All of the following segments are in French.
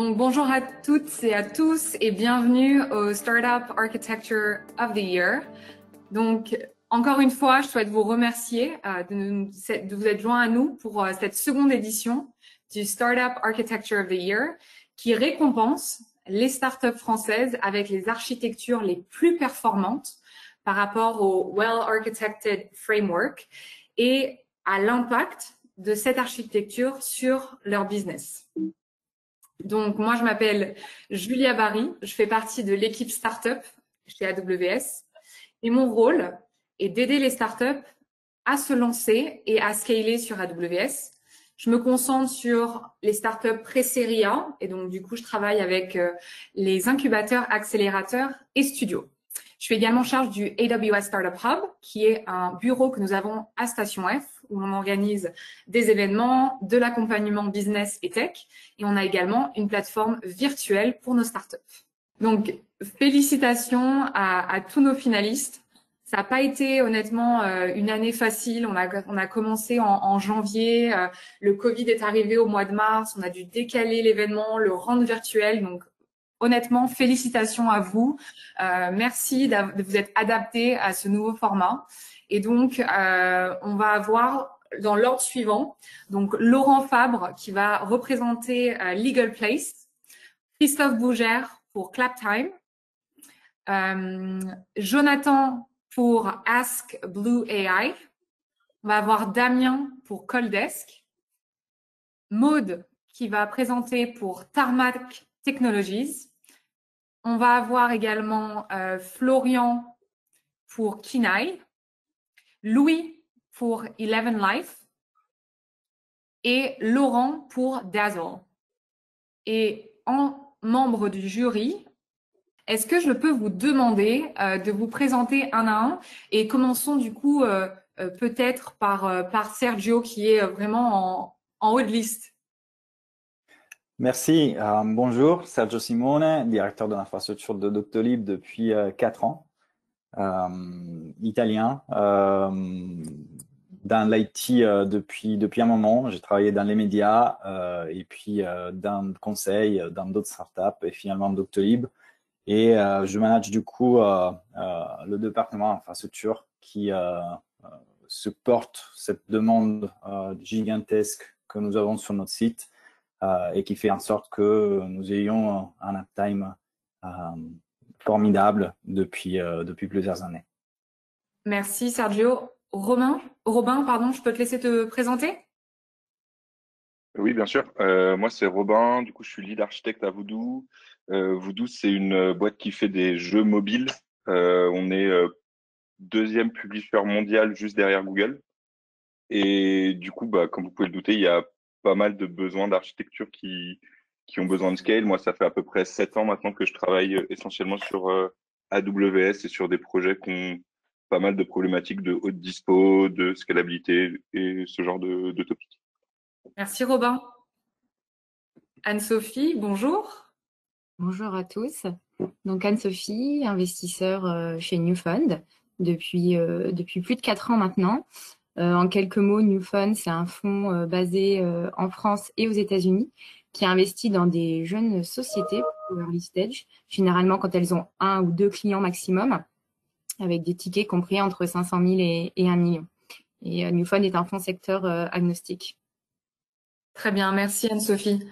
Donc, bonjour à toutes et à tous et bienvenue au Startup Architecture of the Year. Donc, encore une fois, je souhaite vous remercier de vous être joints à nous pour cette seconde édition du Startup Architecture of the Year qui récompense les startups françaises avec les architectures les plus performantes par rapport au Well Architected Framework et à l'impact de cette architecture sur leur business. Donc, moi, je m'appelle Julia Barry, je fais partie de l'équipe Startup chez AWS et mon rôle est d'aider les startups à se lancer et à scaler sur AWS. Je me concentre sur les startups pré-série A et donc, du coup, je travaille avec les incubateurs, accélérateurs et studios. Je suis également en charge du AWS Startup Hub, qui est un bureau que nous avons à Station F, où on organise des événements, de l'accompagnement business et tech. Et on a également une plateforme virtuelle pour nos startups. Donc, félicitations à tous nos finalistes. Ça n'a pas été honnêtement une année facile. On a commencé en janvier. Le Covid est arrivé au mois de mars. On a dû décaler l'événement, le rendre virtuel. Donc, honnêtement, félicitations à vous. Merci de vous être adapté à ce nouveau format. Et donc, on va avoir dans l'ordre suivant, donc Laurent Fabre qui va représenter Legal Place, Christophe Bougère pour Claptime, Jonathan pour Ask Blue AI, on va avoir Damien pour Coldesk, Maude qui va présenter pour Tarmac Technologies. On va avoir également Florian pour Kinaï, Louis pour 11 Life et Laurent pour Dazzle. Et en membre du jury, est-ce que je peux vous demander de vous présenter un à un et commençons du coup peut-être par Sergio qui est vraiment en haut de liste. Merci. Bonjour, Sergio Simone, directeur de l'infrastructure de Doctolib depuis 4 ans, italien, dans l'IT depuis un moment. J'ai travaillé dans les médias et puis dans le conseil, dans d'autres startups et finalement Doctolib. Et je manage du coup le département infrastructure qui supporte cette demande gigantesque que nous avons sur notre site. Et qui fait en sorte que nous ayons un uptime formidable depuis plusieurs années. Merci Sergio. Robin, pardon, je peux te laisser te présenter? Oui, bien sûr. Moi, c'est Robin. Du coup, je suis lead architecte à Voodoo. Voodoo, c'est une boîte qui fait des jeux mobiles. On est deuxième publisher mondial juste derrière Google. Et du coup, comme vous pouvez le douter, il y a pas mal de besoins d'architecture qui ont besoin de scale. Moi, ça fait à peu près 7 ans maintenant que je travaille essentiellement sur AWS et sur des projets qui ont pas mal de problématiques de haute dispo, de scalabilité et ce genre de topics. Merci Robin. Anne-Sophie, bonjour. Bonjour à tous. Donc Anne-Sophie, investisseur chez Newfund depuis plus de 4 ans maintenant. En quelques mots, Newfund, c'est un fonds basé en France et aux États-Unis qui investit dans des jeunes sociétés pour early stage, généralement quand elles ont 1 ou 2 clients maximum, avec des tickets compris entre 500 000 et 1 million. Et Newfund est un fonds secteur agnostique. Très bien, merci Anne-Sophie.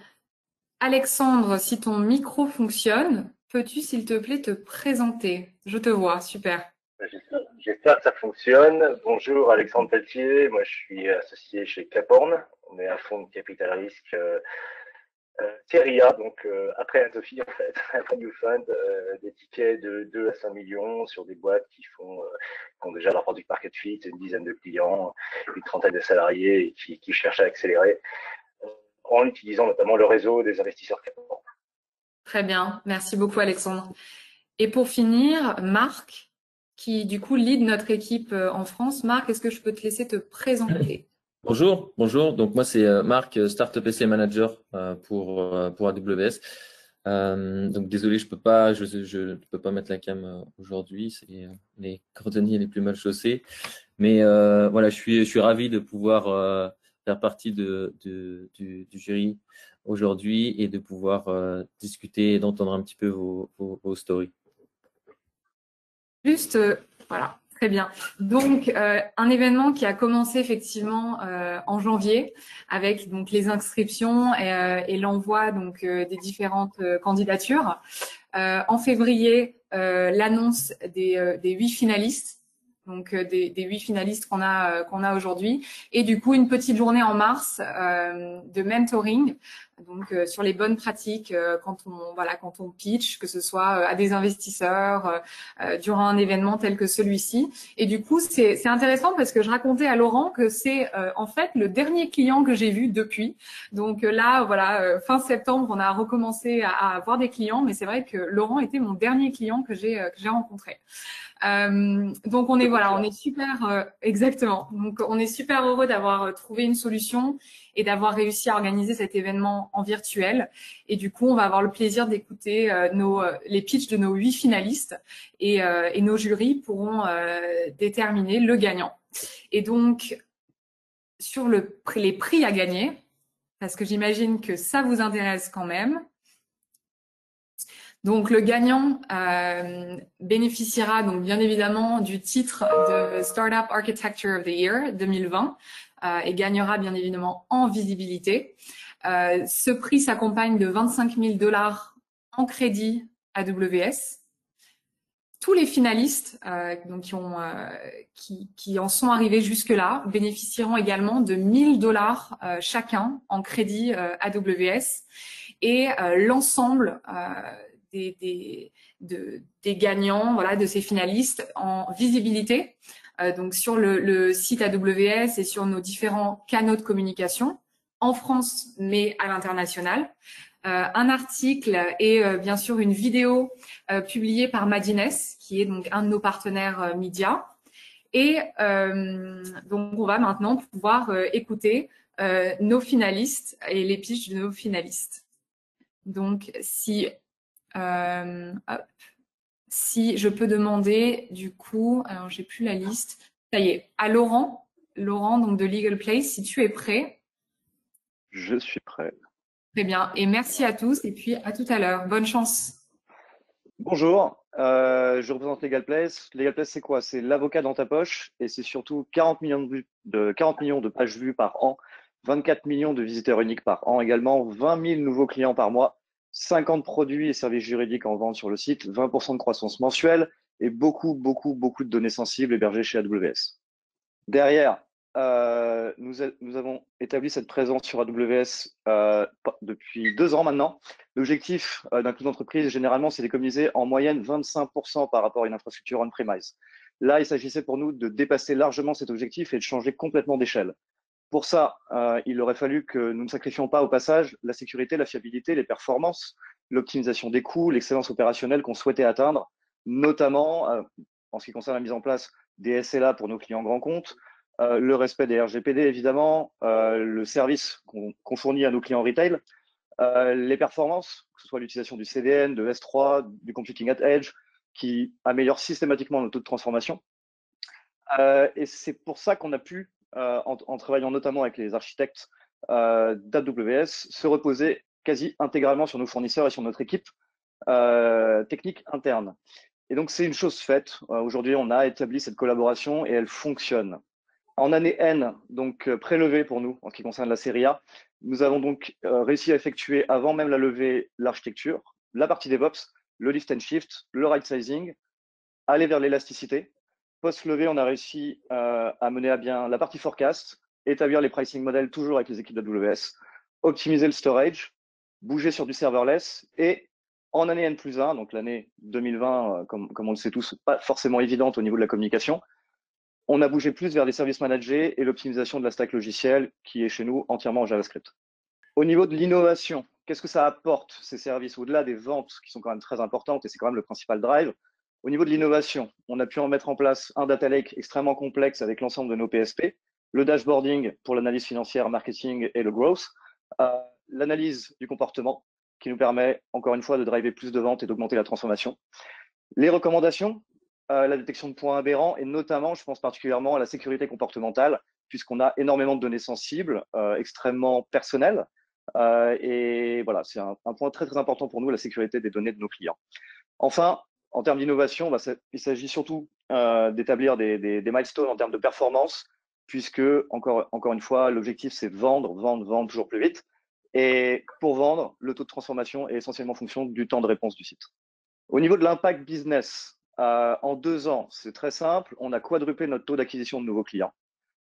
Alexandre, si ton micro fonctionne, peux-tu s'il te plaît te présenter? Je te vois, super. J'espère que ça fonctionne. Bonjour, Alexandre Pelletier. Moi, je suis associé chez Caporn. On est un fonds de capital risque série A, donc après Anne-Sophie, en fait, après Newfund, des tickets de 2 à 5 millions sur des boîtes qui ont déjà leur product market fit, une dizaine de clients, une trentaine de salariés et qui cherchent à accélérer en utilisant notamment le réseau des investisseurs Caporn. Très bien, merci beaucoup Alexandre. Et pour finir, Marc, qui du coup lead notre équipe en France. Marc, est-ce que je peux te laisser te présenter? Bonjour. Donc moi c'est Marc, Startup SC Manager pour AWS. Donc désolé, je peux pas mettre la cam aujourd'hui, c'est les cordonniers les plus mal chaussés. Mais voilà, je suis ravi de pouvoir faire partie du jury aujourd'hui et de pouvoir discuter et d'entendre un petit peu vos stories. Juste, voilà, très bien. Donc, un événement qui a commencé effectivement en janvier avec donc les inscriptions et l'envoi donc des différentes candidatures. En février, l'annonce des 8 finalistes. Donc des 8 finalistes qu'on a aujourd'hui, et du coup une petite journée en mars de mentoring, donc sur les bonnes pratiques quand on pitch, que ce soit à des investisseurs durant un événement tel que celui-ci. Et du coup c'est intéressant parce que je racontais à Laurent que c'est en fait le dernier client que j'ai vu depuis. Donc là voilà, fin septembre on a recommencé à avoir des clients, mais c'est vrai que Laurent était mon dernier client que j'ai rencontré. Donc on est super exactement. Donc on est super heureux d'avoir trouvé une solution et d'avoir réussi à organiser cet événement en virtuel. Et du coup, on va avoir le plaisir d'écouter les pitchs de nos 8 finalistes et nos jurys pourront déterminer le gagnant. Et donc sur les prix à gagner, parce que j'imagine que ça vous intéresse quand même. Donc le gagnant bénéficiera donc bien évidemment du titre de Startup Architecture of the Year 2020 et gagnera bien évidemment en visibilité. Ce prix s'accompagne de $25 000 en crédit AWS. Tous les finalistes donc qui en sont arrivés jusque-là bénéficieront également de $1 000 chacun en crédit AWS, et l'ensemble des gagnants, voilà, de ces finalistes en visibilité, donc sur le site AWS et sur nos différents canaux de communication en France mais à l'international. Un article et bien sûr une vidéo publiée par Madines, qui est donc un de nos partenaires médias. Et donc on va maintenant pouvoir écouter nos finalistes et les pitchs de nos finalistes. Donc si je peux demander du coup, alors j'ai plus la liste, ça y est, à Laurent donc de Legal Place, si tu es prêt. Je suis prêt. Très bien, et merci à tous et puis à tout à l'heure. Bonne chance. Bonjour, je représente Legal Place. Legal Place, c'est quoi? C'est l'avocat dans ta poche, et c'est surtout 40 millions de pages vues par an, 24 millions de visiteurs uniques par an également, 20 000 nouveaux clients par mois, 50 produits et services juridiques en vente sur le site, 20% de croissance mensuelle et beaucoup de données sensibles hébergées chez AWS. Derrière, nous avons établi cette présence sur AWS depuis 2 ans maintenant. L'objectif d'un cloud d'entreprise, généralement, c'est d'économiser en moyenne 25% par rapport à une infrastructure on-premise. Là, il s'agissait pour nous de dépasser largement cet objectif et de changer complètement d'échelle. Pour ça, il aurait fallu que nous ne sacrifions pas au passage la sécurité, la fiabilité, les performances, l'optimisation des coûts, l'excellence opérationnelle qu'on souhaitait atteindre, notamment en ce qui concerne la mise en place des SLA pour nos clients grands comptes, le respect des RGPD évidemment, le service qu'on fournit à nos clients retail, les performances, que ce soit l'utilisation du CDN, de S3, du computing at edge, qui améliore systématiquement nos taux de transformation. Et c'est pour ça qu'on a pu, en travaillant notamment avec les architectes d'AWS, se reposer quasi intégralement sur nos fournisseurs et sur notre équipe technique interne. Et donc, c'est une chose faite. Aujourd'hui, on a établi cette collaboration et elle fonctionne. En année N, donc pré-levée pour nous, en ce qui concerne la série A, nous avons donc réussi à effectuer, avant même la levée, l'architecture, la partie DevOps, le lift and shift, le right sizing, aller vers l'élasticité. Post-levée, on a réussi à mener à bien la partie forecast, établir les pricing models toujours avec les équipes d'AWS, optimiser le storage, bouger sur du serverless, et en année N+1, donc l'année 2020, comme on le sait tous, pas forcément évidente au niveau de la communication, on a bougé plus vers les services managés et l'optimisation de la stack logicielle qui est chez nous entièrement en JavaScript. Au niveau de l'innovation, qu'est-ce que ça apporte ces services au-delà des ventes qui sont quand même très importantes et c'est quand même le principal drive? Au niveau de l'innovation, on a pu en mettre en place un data lake extrêmement complexe avec l'ensemble de nos PSP, le dashboarding pour l'analyse financière, marketing et le growth, l'analyse du comportement qui nous permet encore une fois de driver plus de ventes et d'augmenter la transformation. Les recommandations, la détection de points aberrants et notamment, je pense particulièrement à la sécurité comportementale puisqu'on a énormément de données sensibles, extrêmement personnelles. Et voilà, c'est un point très, très important pour nous, la sécurité des données de nos clients. Enfin, en termes d'innovation, il s'agit surtout d'établir des milestones en termes de performance, puisque, encore une fois, l'objectif, c'est vendre toujours plus vite. Et pour vendre, le taux de transformation est essentiellement fonction du temps de réponse du site. Au niveau de l'impact business, en 2 ans, c'est très simple, on a quadruplé notre taux d'acquisition de nouveaux clients.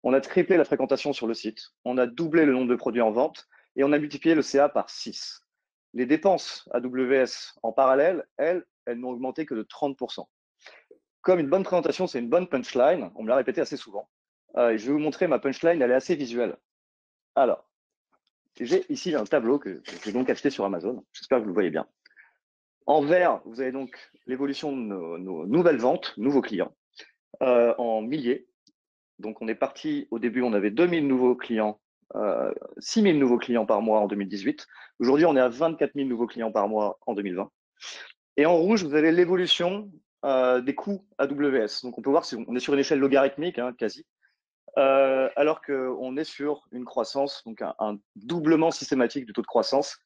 On a triplé la fréquentation sur le site, on a doublé le nombre de produits en vente et on a multiplié le CA par 6. Les dépenses AWS en parallèle, elles n'ont augmenté que de 30%. Comme une bonne présentation, c'est une bonne punchline, on me l'a répété assez souvent. Je vais vous montrer ma punchline, elle est assez visuelle. Alors, j'ai ici un tableau que j'ai donc acheté sur Amazon. J'espère que vous le voyez bien. En vert, vous avez donc l'évolution de nos nouvelles ventes, nouveaux clients, en milliers. Donc, on est parti, au début, on avait 2000 nouveaux clients, 6000 nouveaux clients par mois en 2018. Aujourd'hui, on est à 24 000 nouveaux clients par mois en 2020. Et en rouge, vous avez l'évolution des coûts AWS. Donc, on peut voir qu'on est sur une échelle logarithmique, quasi, alors qu'on est sur une croissance, donc un doublement systématique du taux de croissance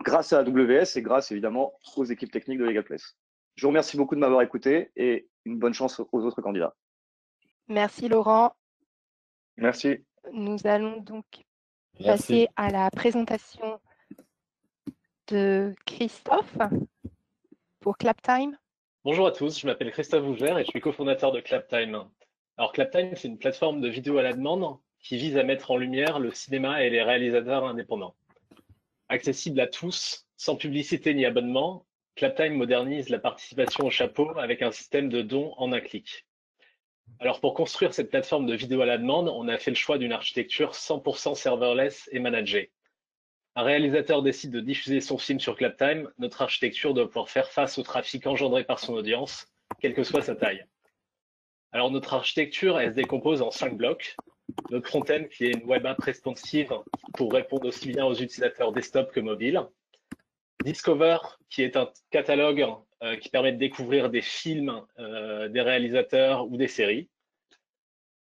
grâce à AWS et grâce évidemment aux équipes techniques de LegalPlace. Je vous remercie beaucoup de m'avoir écouté et une bonne chance aux autres candidats. Merci Laurent. Merci. Nous allons donc passer à la présentation de Christophe pour Claptime. Bonjour à tous, je m'appelle Christophe Bougère et je suis cofondateur de Claptime. Alors Claptime, c'est une plateforme de vidéo à la demande qui vise à mettre en lumière le cinéma et les réalisateurs indépendants. Accessible à tous, sans publicité ni abonnement, Claptime modernise la participation au chapeau avec un système de dons en un clic. Alors pour construire cette plateforme de vidéo à la demande, on a fait le choix d'une architecture 100% serverless et managée. Un réalisateur décide de diffuser son film sur Claptime, notre architecture doit pouvoir faire face au trafic engendré par son audience, quelle que soit sa taille. Alors notre architecture, elle se décompose en 5 blocs. Notre front-end qui est une web app responsive pour répondre aussi bien aux utilisateurs desktop que mobile. Discover qui est un catalogue qui permet de découvrir des films, des réalisateurs ou des séries.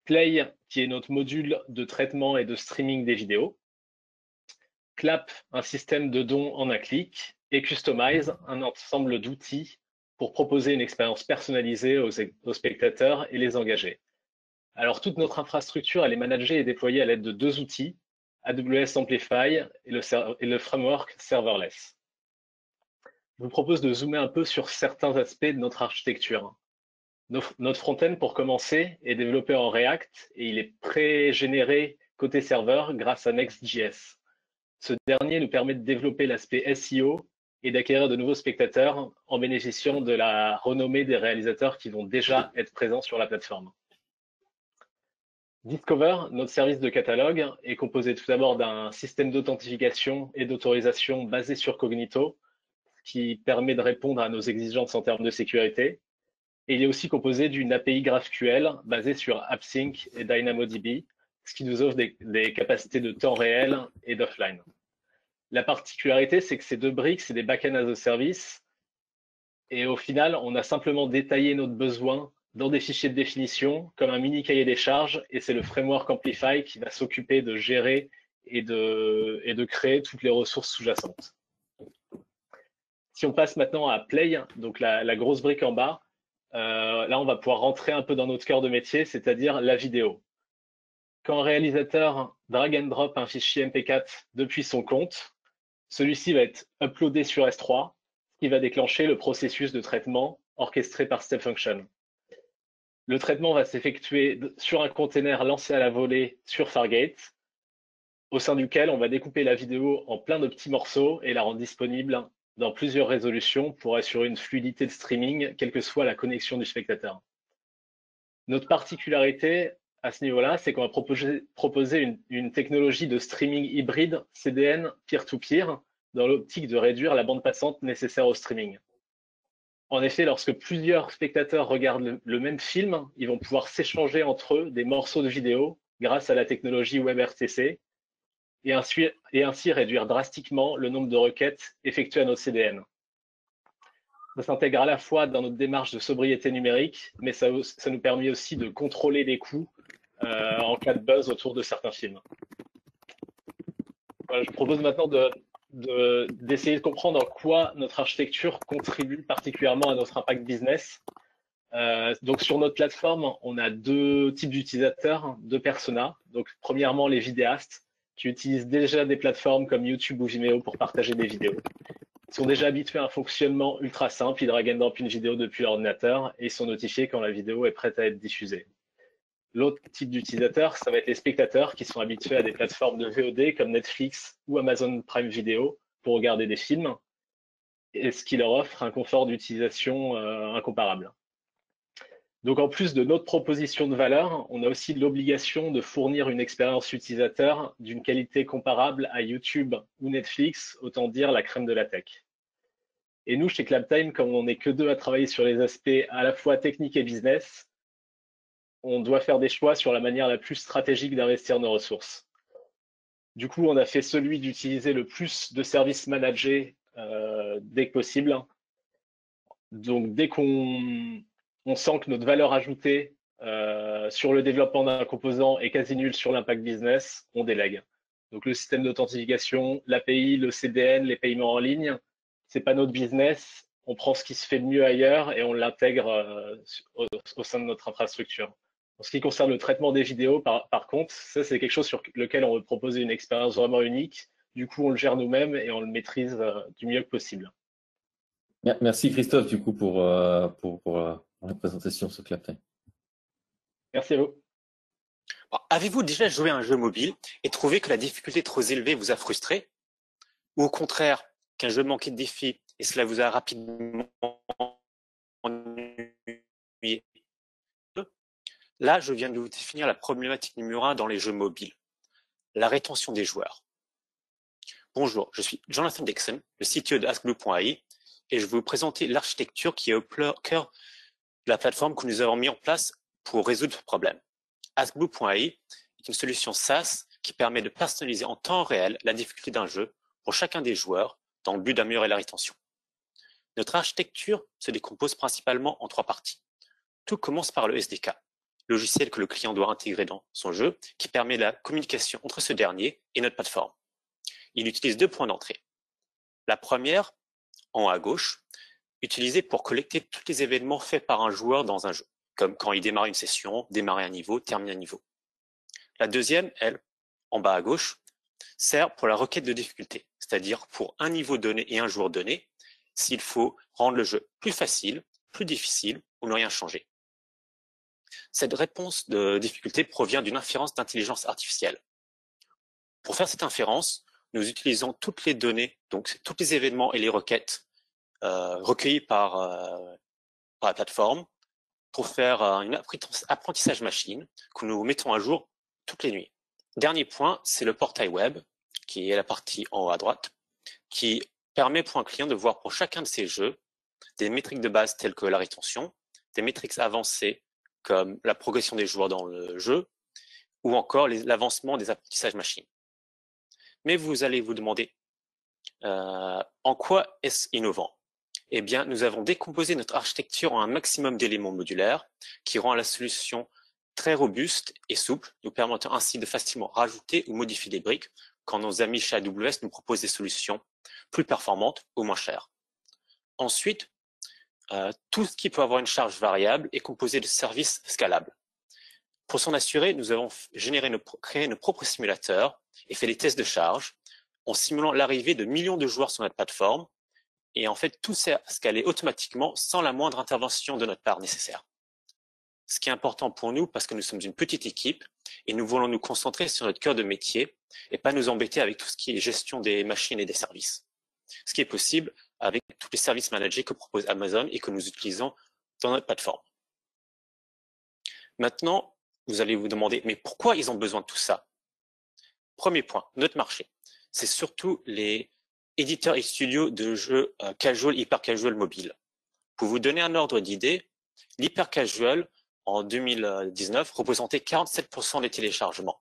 Play qui est notre module de traitement et de streaming des vidéos. Clap, un système de dons en un clic. Et Customize, un ensemble d'outils pour proposer une expérience personnalisée aux spectateurs et les engager. Alors, toute notre infrastructure, elle est managée et déployée à l'aide de 2 outils, AWS Amplify et le framework Serverless. Je vous propose de zoomer un peu sur certains aspects de notre architecture. Notre front-end, pour commencer, est développé en React et il est pré-généré côté serveur grâce à Next.js. Ce dernier nous permet de développer l'aspect SEO et d'acquérir de nouveaux spectateurs en bénéficiant de la renommée des réalisateurs qui vont déjà être présents sur la plateforme. Discover, notre service de catalogue, est composé tout d'abord d'un système d'authentification et d'autorisation basé sur Cognito, qui permet de répondre à nos exigences en termes de sécurité. Et il est aussi composé d'une API GraphQL basée sur AppSync et DynamoDB, ce qui nous offre des capacités de temps réel et d'offline. La particularité, c'est que ces 2 briques, c'est des backends as a service. Et au final, on a simplement détaillé notre besoin dans des fichiers de définition comme un mini cahier des charges. Et c'est le framework Amplify qui va s'occuper de gérer et de créer toutes les ressources sous-jacentes. Si on passe maintenant à Play, donc la grosse brique en bas, là, on va pouvoir rentrer un peu dans notre cœur de métier, c'est-à-dire la vidéo. Quand un réalisateur drag and drop un fichier MP4 depuis son compte, celui-ci va être uploadé sur S3, ce qui va déclencher le processus de traitement orchestré par StepFunction. Le traitement va s'effectuer sur un container lancé à la volée sur Fargate, au sein duquel on va découper la vidéo en plein de petits morceaux et la rendre disponible dans plusieurs résolutions pour assurer une fluidité de streaming, quelle que soit la connexion du spectateur. Notre particularité à ce niveau-là, c'est qu'on va proposer une technologie de streaming hybride CDN peer-to-peer dans l'optique de réduire la bande passante nécessaire au streaming. En effet, lorsque plusieurs spectateurs regardent le même film, ils vont pouvoir s'échanger entre eux des morceaux de vidéo grâce à la technologie WebRTC et ainsi réduire drastiquement le nombre de requêtes effectuées à notre CDN. Ça s'intègre à la fois dans notre démarche de sobriété numérique, mais ça nous permet aussi de contrôler les coûts en cas de buzz autour de certains films. Voilà, je propose maintenant d'essayer de comprendre en quoi notre architecture contribue particulièrement à notre impact business. Donc sur notre plateforme, on a deux types d'utilisateurs, deux personas. Donc premièrement, les vidéastes qui utilisent déjà des plateformes comme YouTube ou Vimeo pour partager des vidéos. Ils sont déjà habitués à un fonctionnement ultra simple, ils drag and drop une vidéo depuis l'ordinateur et ils sont notifiés quand la vidéo est prête à être diffusée. L'autre type d'utilisateurs, ça va être les spectateurs qui sont habitués à des plateformes de VOD comme Netflix ou Amazon Prime Video pour regarder des films, et ce qui leur offre un confort d'utilisation incomparable. Donc en plus de notre proposition de valeur, on a aussi l'obligation de fournir une expérience utilisateur d'une qualité comparable à YouTube ou Netflix, autant dire la crème de la tech. Et nous, chez Claptime, comme on n'est que deux à travailler sur les aspects à la fois techniques et business, on doit faire des choix sur la manière la plus stratégique d'investir nos ressources. Du coup, on a fait celui d'utiliser le plus de services managés dès que possible. Donc, dès qu'on sent que notre valeur ajoutée sur le développement d'un composant est quasi nulle sur l'impact business, on délègue. Donc, le système d'authentification, l'API, le CDN, les paiements en ligne, c'est pas notre business. On prend ce qui se fait de mieux ailleurs et on l'intègre au sein de notre infrastructure. En ce qui concerne le traitement des vidéos, par contre, ça, c'est quelque chose sur lequel on veut proposer une expérience vraiment unique. Du coup, on le gère nous-mêmes et on le maîtrise du mieux que possible. Merci Christophe, du coup, pour la présentation sur Claptime. Merci à vous. Avez-vous déjà joué à un jeu mobile et trouvé que la difficulté trop élevée vous a frustré? Ou au contraire, qu'un jeu manquait de défis et cela vous a rapidement ennuyé? Là, je viens de vous définir la problématique numéro 1 dans les jeux mobiles, la rétention des joueurs. Bonjour, je suis Jonathan Dixon, le CTO de AskBlue.ai, et je vais vous présenter l'architecture qui est au cœur de la plateforme que nous avons mis en place pour résoudre ce problème. AskBlue.ai est une solution SaaS qui permet de personnaliser en temps réel la difficulté d'un jeu pour chacun des joueurs dans le but d'améliorer la rétention. Notre architecture se décompose principalement en 3 parties. Tout commence par le SDK, logiciel que le client doit intégrer dans son jeu, qui permet la communication entre ce dernier et notre plateforme. Il utilise 2 points d'entrée. La première, en haut à gauche, utilisée pour collecter tous les événements faits par un joueur dans un jeu, comme quand il démarre une session, démarrer un niveau, terminer un niveau. La deuxième, elle, en bas à gauche, sert pour la requête de difficulté, c'est-à-dire pour un niveau donné et un joueur donné, s'il faut rendre le jeu plus facile, plus difficile ou ne rien changer. Cette réponse de difficulté provient d'une inférence d'intelligence artificielle. Pour faire cette inférence, nous utilisons toutes les données, donc tous les événements et les requêtes recueillis par la plateforme pour faire un apprentissage machine que nous mettons à jour toutes les nuits. Dernier point, c'est le portail web, qui est la partie en haut à droite, qui permet pour un client de voir pour chacun de ses jeux des métriques de base telles que la rétention, des métriques avancées comme la progression des joueurs dans le jeu, ou encore l'avancement des apprentissages machines. Mais vous allez vous demander, en quoi est-ce innovant? Eh bien, nous avons décomposé notre architecture en un maximum d'éléments modulaires qui rend la solution très robuste et souple, nous permettant ainsi de facilement rajouter ou modifier des briques quand nos amis chez AWS nous proposent des solutions plus performantes ou moins chères. Ensuite, tout ce qui peut avoir une charge variable est composé de services scalables. Pour s'en assurer, nous avons créé nos propres simulateurs et fait des tests de charge en simulant l'arrivée de millions de joueurs sur notre plateforme. Et en fait, tout s'est scalé automatiquement sans la moindre intervention de notre part nécessaire. Ce qui est important pour nous parce que nous sommes une petite équipe et nous voulons nous concentrer sur notre cœur de métier et pas nous embêter avec tout ce qui est gestion des machines et des services. Ce qui est possible avec tous les services managés que propose Amazon et que nous utilisons dans notre plateforme. Maintenant, vous allez vous demander, mais pourquoi ils ont besoin de tout ça? Premier point, notre marché. C'est surtout les éditeurs et studios de jeux casual, hyper casual mobile. Pour vous donner un ordre d'idée, l'hyper casual en 2019 représentait 47% des téléchargements.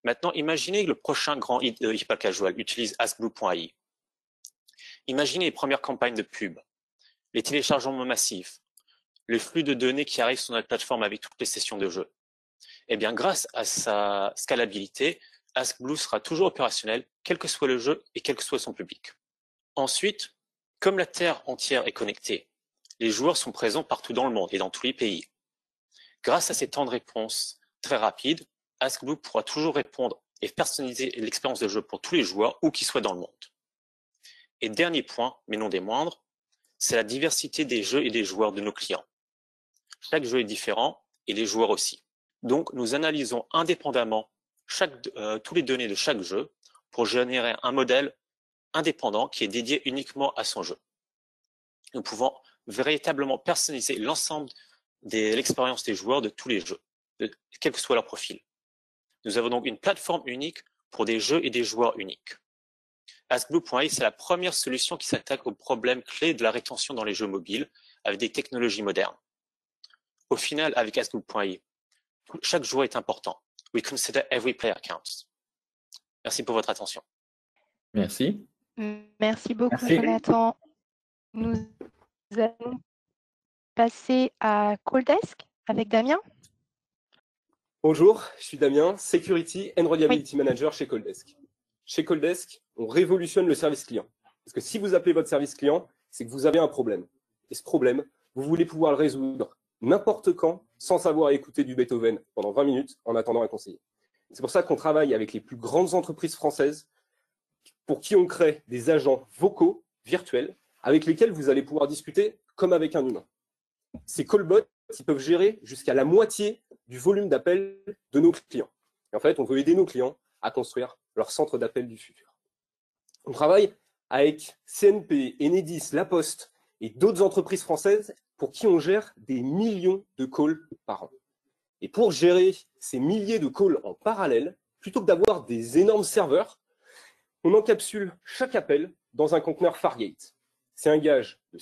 Maintenant, imaginez que le prochain grand hit de hyper casual utilise AskBlue.ai. Imaginez les premières campagnes de pub, les téléchargements massifs, le flux de données qui arrive sur notre plateforme avec toutes les sessions de jeu. Eh bien, grâce à sa scalabilité, AskBlue sera toujours opérationnel, quel que soit le jeu et quel que soit son public. Ensuite, comme la Terre entière est connectée, les joueurs sont présents partout dans le monde et dans tous les pays. Grâce à ces temps de réponse très rapides, AskBlue pourra toujours répondre et personnaliser l'expérience de jeu pour tous les joueurs, où qu'ils soient dans le monde. Et dernier point, mais non des moindres, c'est la diversité des jeux et des joueurs de nos clients. Chaque jeu est différent et les joueurs aussi. Donc, nous analysons indépendamment tous les données de chaque jeu pour générer un modèle indépendant qui est dédié uniquement à son jeu. Nous pouvons véritablement personnaliser l'ensemble de l'expérience des joueurs de tous les jeux, quel que soit leur profil. Nous avons donc une plateforme unique pour des jeux et des joueurs uniques. AskBlue.ai, c'est la première solution qui s'attaque aux problèmes clés de la rétention dans les jeux mobiles avec des technologies modernes. Au final, avec AskBlue.ai, chaque joueur est important. We consider every player counts. Merci pour votre attention. Merci. Merci beaucoup, Jonathan. Nous allons passer à Coaldesk avec Damien. Bonjour, je suis Damien, Security and Reliability Manager chez Coaldesk. Chez Coaldesk, on révolutionne le service client. Parce que si vous appelez votre service client, c'est que vous avez un problème. Et ce problème, vous voulez pouvoir le résoudre n'importe quand, sans savoir écouter du Beethoven pendant 20 minutes en attendant un conseiller. C'est pour ça qu'on travaille avec les plus grandes entreprises françaises pour qui on crée des agents vocaux virtuels avec lesquels vous allez pouvoir discuter comme avec un humain. Ces callbots, ils peuvent gérer jusqu'à la moitié du volume d'appels de nos clients. Et en fait, on veut aider nos clients à construire leur centre d'appel du futur. On travaille avec CNP, Enedis, La Poste et d'autres entreprises françaises pour qui on gère des millions de calls par an. Et pour gérer ces milliers de calls en parallèle, plutôt que d'avoir des énormes serveurs, on encapsule chaque appel dans un conteneur Fargate. C'est un gage de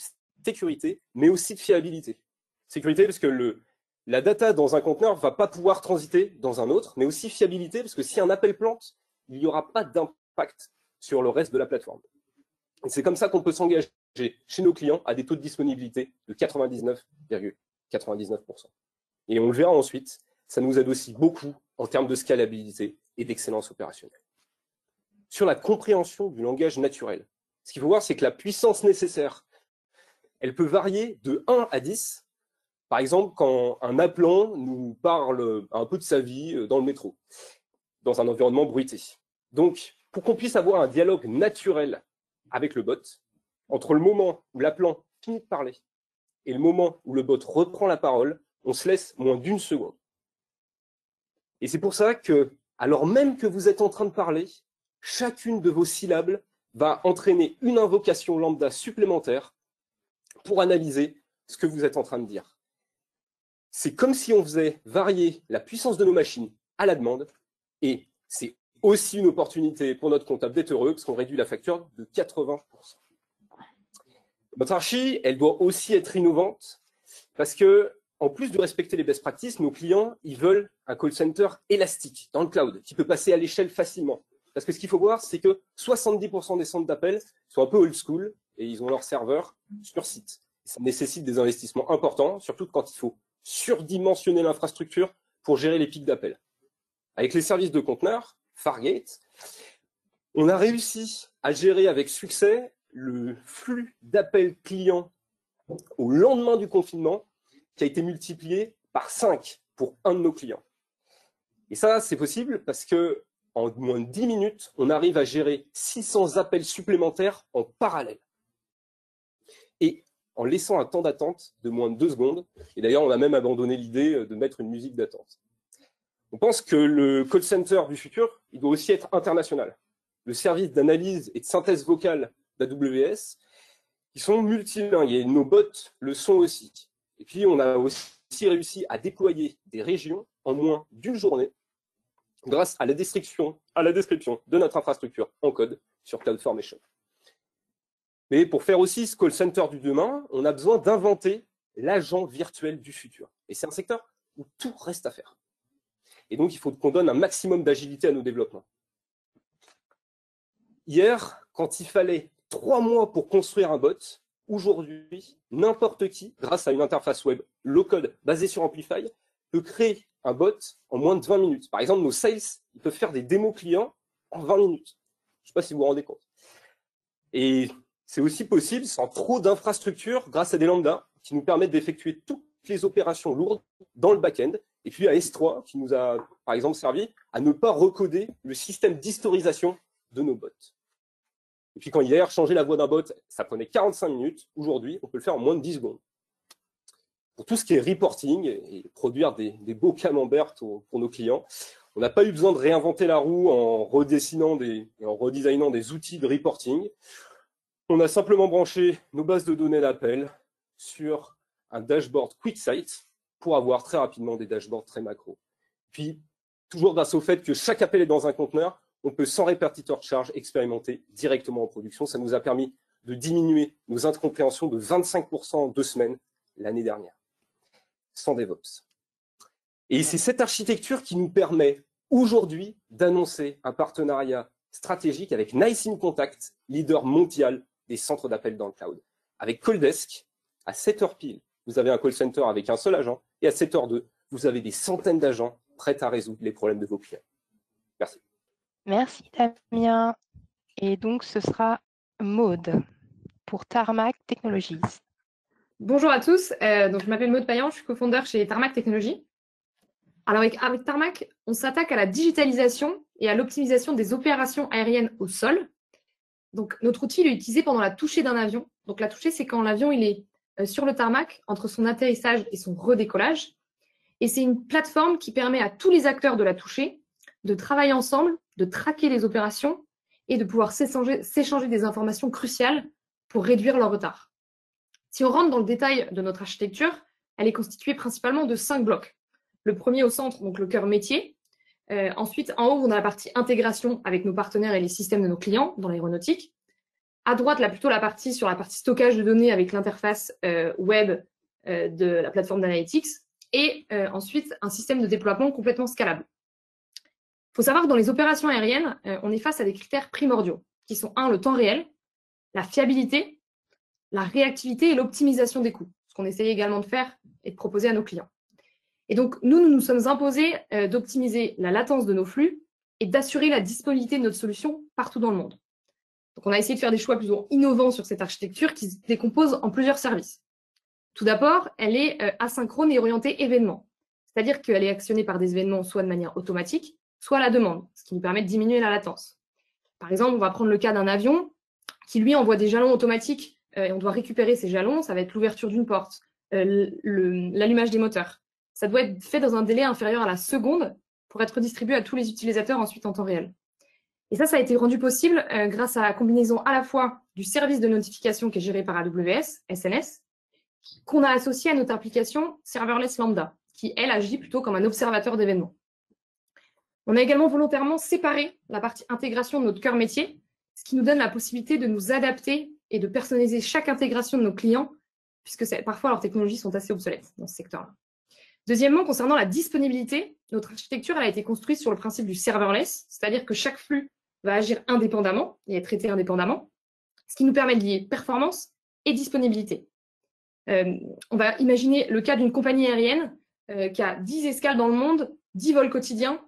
sécurité, mais aussi de fiabilité. Sécurité parce que la data dans un conteneur ne va pas pouvoir transiter dans un autre, mais aussi fiabilité parce que si un appel plante, il n'y aura pas d'impact sur le reste de la plateforme. Et c'est comme ça qu'on peut s'engager chez nos clients à des taux de disponibilité de 99,99%. Et on le verra ensuite, ça nous aide aussi beaucoup en termes de scalabilité et d'excellence opérationnelle. Sur la compréhension du langage naturel, ce qu'il faut voir, c'est que la puissance nécessaire, elle peut varier de 1 à 10. Par exemple, quand un appelant nous parle un peu de sa vie dans le métro, dans un environnement bruité. Donc, pour qu'on puisse avoir un dialogue naturel avec le bot, entre le moment où l'appelant finit de parler et le moment où le bot reprend la parole, on se laisse moins d'1 seconde. Et c'est pour ça que, alors même que vous êtes en train de parler, chacune de vos syllabes va entraîner une invocation lambda supplémentaire pour analyser ce que vous êtes en train de dire. C'est comme si on faisait varier la puissance de nos machines à la demande, et c'est aussi une opportunité pour notre comptable d'être heureux, parce qu'on réduit la facture de 80%. Notre archi, elle doit aussi être innovante, parce que, en plus de respecter les best practices, nos clients, ils veulent un call center élastique dans le cloud, qui peut passer à l'échelle facilement. Parce que ce qu'il faut voir, c'est que 70% des centres d'appel sont un peu old school, et ils ont leur serveur sur site. Ça nécessite des investissements importants, surtout quand il faut surdimensionner l'infrastructure pour gérer les pics d'appel. Avec les services de conteneurs, Fargate, on a réussi à gérer avec succès le flux d'appels clients au lendemain du confinement qui a été multiplié par 5 pour un de nos clients. Et ça, c'est possible parce que en moins de 10 minutes, on arrive à gérer 600 appels supplémentaires en parallèle. Et en laissant un temps d'attente de moins de 2 secondes. Et d'ailleurs, on a même abandonné l'idée de mettre une musique d'attente. On pense que le call center du futur, il doit aussi être international. Le service d'analyse et de synthèse vocale d'AWS, ils sont multilingues et nos bots le sont aussi. Et puis, on a aussi réussi à déployer des régions en moins d'1 journée grâce à la description de notre infrastructure en code sur CloudFormation. Mais pour faire aussi ce call center du demain, on a besoin d'inventer l'agent virtuel du futur. Et c'est un secteur où tout reste à faire. Et donc, il faut qu'on donne un maximum d'agilité à nos développements. Hier, quand il fallait 3 mois pour construire un bot, aujourd'hui, n'importe qui, grâce à une interface web low-code basée sur Amplify, peut créer un bot en moins de 20 minutes. Par exemple, nos sales, ils peuvent faire des démos clients en 20 minutes. Je ne sais pas si vous vous rendez compte. Et c'est aussi possible sans trop d'infrastructures grâce à des lambdas qui nous permettent d'effectuer toutes les opérations lourdes dans le back-end. Et puis à S3 qui nous a, par exemple, servi à ne pas recoder le système d'historisation de nos bots. Et puis quand hier, changer la voix d'un bot, ça prenait 45 minutes. Aujourd'hui, on peut le faire en moins de 10 secondes. Pour tout ce qui est reporting et produire des beaux camemberts pour nos clients, on n'a pas eu besoin de réinventer la roue en redessinant et en redesignant des outils de reporting. On a simplement branché nos bases de données d'appel sur un dashboard QuickSight pour avoir très rapidement des dashboards très macro. Puis, toujours grâce au fait que chaque appel est dans un conteneur, on peut sans répartiteur de charge expérimenter directement en production. Ça nous a permis de diminuer nos incompréhensions de 25% en 2 semaines l'année dernière, sans DevOps. Et c'est cette architecture qui nous permet aujourd'hui d'annoncer un partenariat stratégique avec NICE inContact, leader mondial des centres d'appel dans le cloud. Avec Coaldesk, à 7h pile, vous avez un call center avec un seul agent, et à 7h02, vous avez des centaines d'agents prêts à résoudre les problèmes de vos clients. Merci. Merci Damien. Et donc, ce sera Maude pour Tarmac Technologies. Bonjour à tous, donc je m'appelle Maude Payan, je suis co-founder chez Tarmac Technologies. Alors avec Tarmac, on s'attaque à la digitalisation et à l'optimisation des opérations aériennes au sol. Donc notre outil il est utilisé pendant la touchée d'un avion. Donc la touchée, c'est quand l'avion il est sur le tarmac entre son atterrissage et son redécollage. Et c'est une plateforme qui permet à tous les acteurs de la touchée de travailler ensemble, de traquer les opérations et de pouvoir s'échanger des informations cruciales pour réduire leur retard. Si on rentre dans le détail de notre architecture, elle est constituée principalement de 5 blocs. Le premier au centre, donc le cœur métier. Ensuite, en haut, on a la partie intégration avec nos partenaires et les systèmes de nos clients dans l'aéronautique. À droite, là, plutôt la partie sur la partie stockage de données avec l'interface web de la plateforme d'analytics. Et ensuite, un système de déploiement complètement scalable. Il faut savoir que dans les opérations aériennes, on est face à des critères primordiaux, qui sont le temps réel, la fiabilité, la réactivité et l'optimisation des coûts, ce qu'on essaye également de faire et de proposer à nos clients. Et donc, nous nous sommes imposés d'optimiser la latence de nos flux et d'assurer la disponibilité de notre solution partout dans le monde. Donc, on a essayé de faire des choix plutôt innovants sur cette architecture qui se décompose en plusieurs services. Tout d'abord, elle est asynchrone et orientée événement, c'est-à-dire qu'elle est actionnée par des événements soit de manière automatique, soit à la demande, ce qui nous permet de diminuer la latence. Par exemple, on va prendre le cas d'un avion qui, lui, envoie des jalons automatiques et on doit récupérer ces jalons. Ça va être l'ouverture d'une porte, l'allumage des moteurs. Ça doit être fait dans un délai inférieur à la seconde pour être distribué à tous les utilisateurs ensuite en temps réel. Et ça a été rendu possible grâce à la combinaison à la fois du service de notification qui est géré par AWS, SNS, qu'on a associé à notre application Serverless Lambda, qui, elle, agit plutôt comme un observateur d'événements. On a également volontairement séparé la partie intégration de notre cœur métier, ce qui nous donne la possibilité de nous adapter et de personnaliser chaque intégration de nos clients, puisque parfois leurs technologies sont assez obsolètes dans ce secteur-là. Deuxièmement, concernant la disponibilité, notre architecture a été construite sur le principe du serverless, c'est-à-dire que chaque flux va agir indépendamment et être traité indépendamment, ce qui nous permet de lier performance et disponibilité. On va imaginer le cas d'une compagnie aérienne qui a 10 escales dans le monde, 10 vols quotidiens,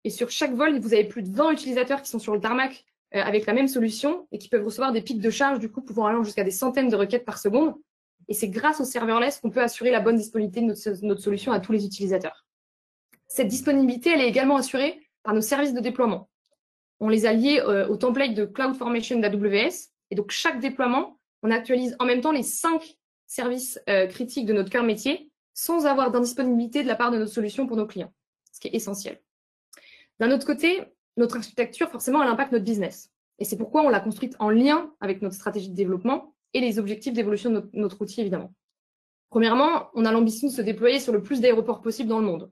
et sur chaque vol, vous avez plus de 20 utilisateurs qui sont sur le tarmac avec la même solution et qui peuvent recevoir des pics de charge, du coup, pouvant aller jusqu'à des centaines de requêtes par seconde. Et c'est grâce au serverless qu'on peut assurer la bonne disponibilité de notre solution à tous les utilisateurs. Cette disponibilité, elle est également assurée par nos services de déploiement. On les a liés au template de CloudFormation d'AWS. Et donc, chaque déploiement, on actualise en même temps les 5 services critiques de notre cœur métier sans avoir d'indisponibilité de la part de notre solution pour nos clients, ce qui est essentiel. D'un autre côté, notre architecture, forcément, elle impacte notre business. Et c'est pourquoi on l'a construite en lien avec notre stratégie de développement et les objectifs d'évolution de notre outil, évidemment. Premièrement, on a l'ambition de se déployer sur le plus d'aéroports possible dans le monde.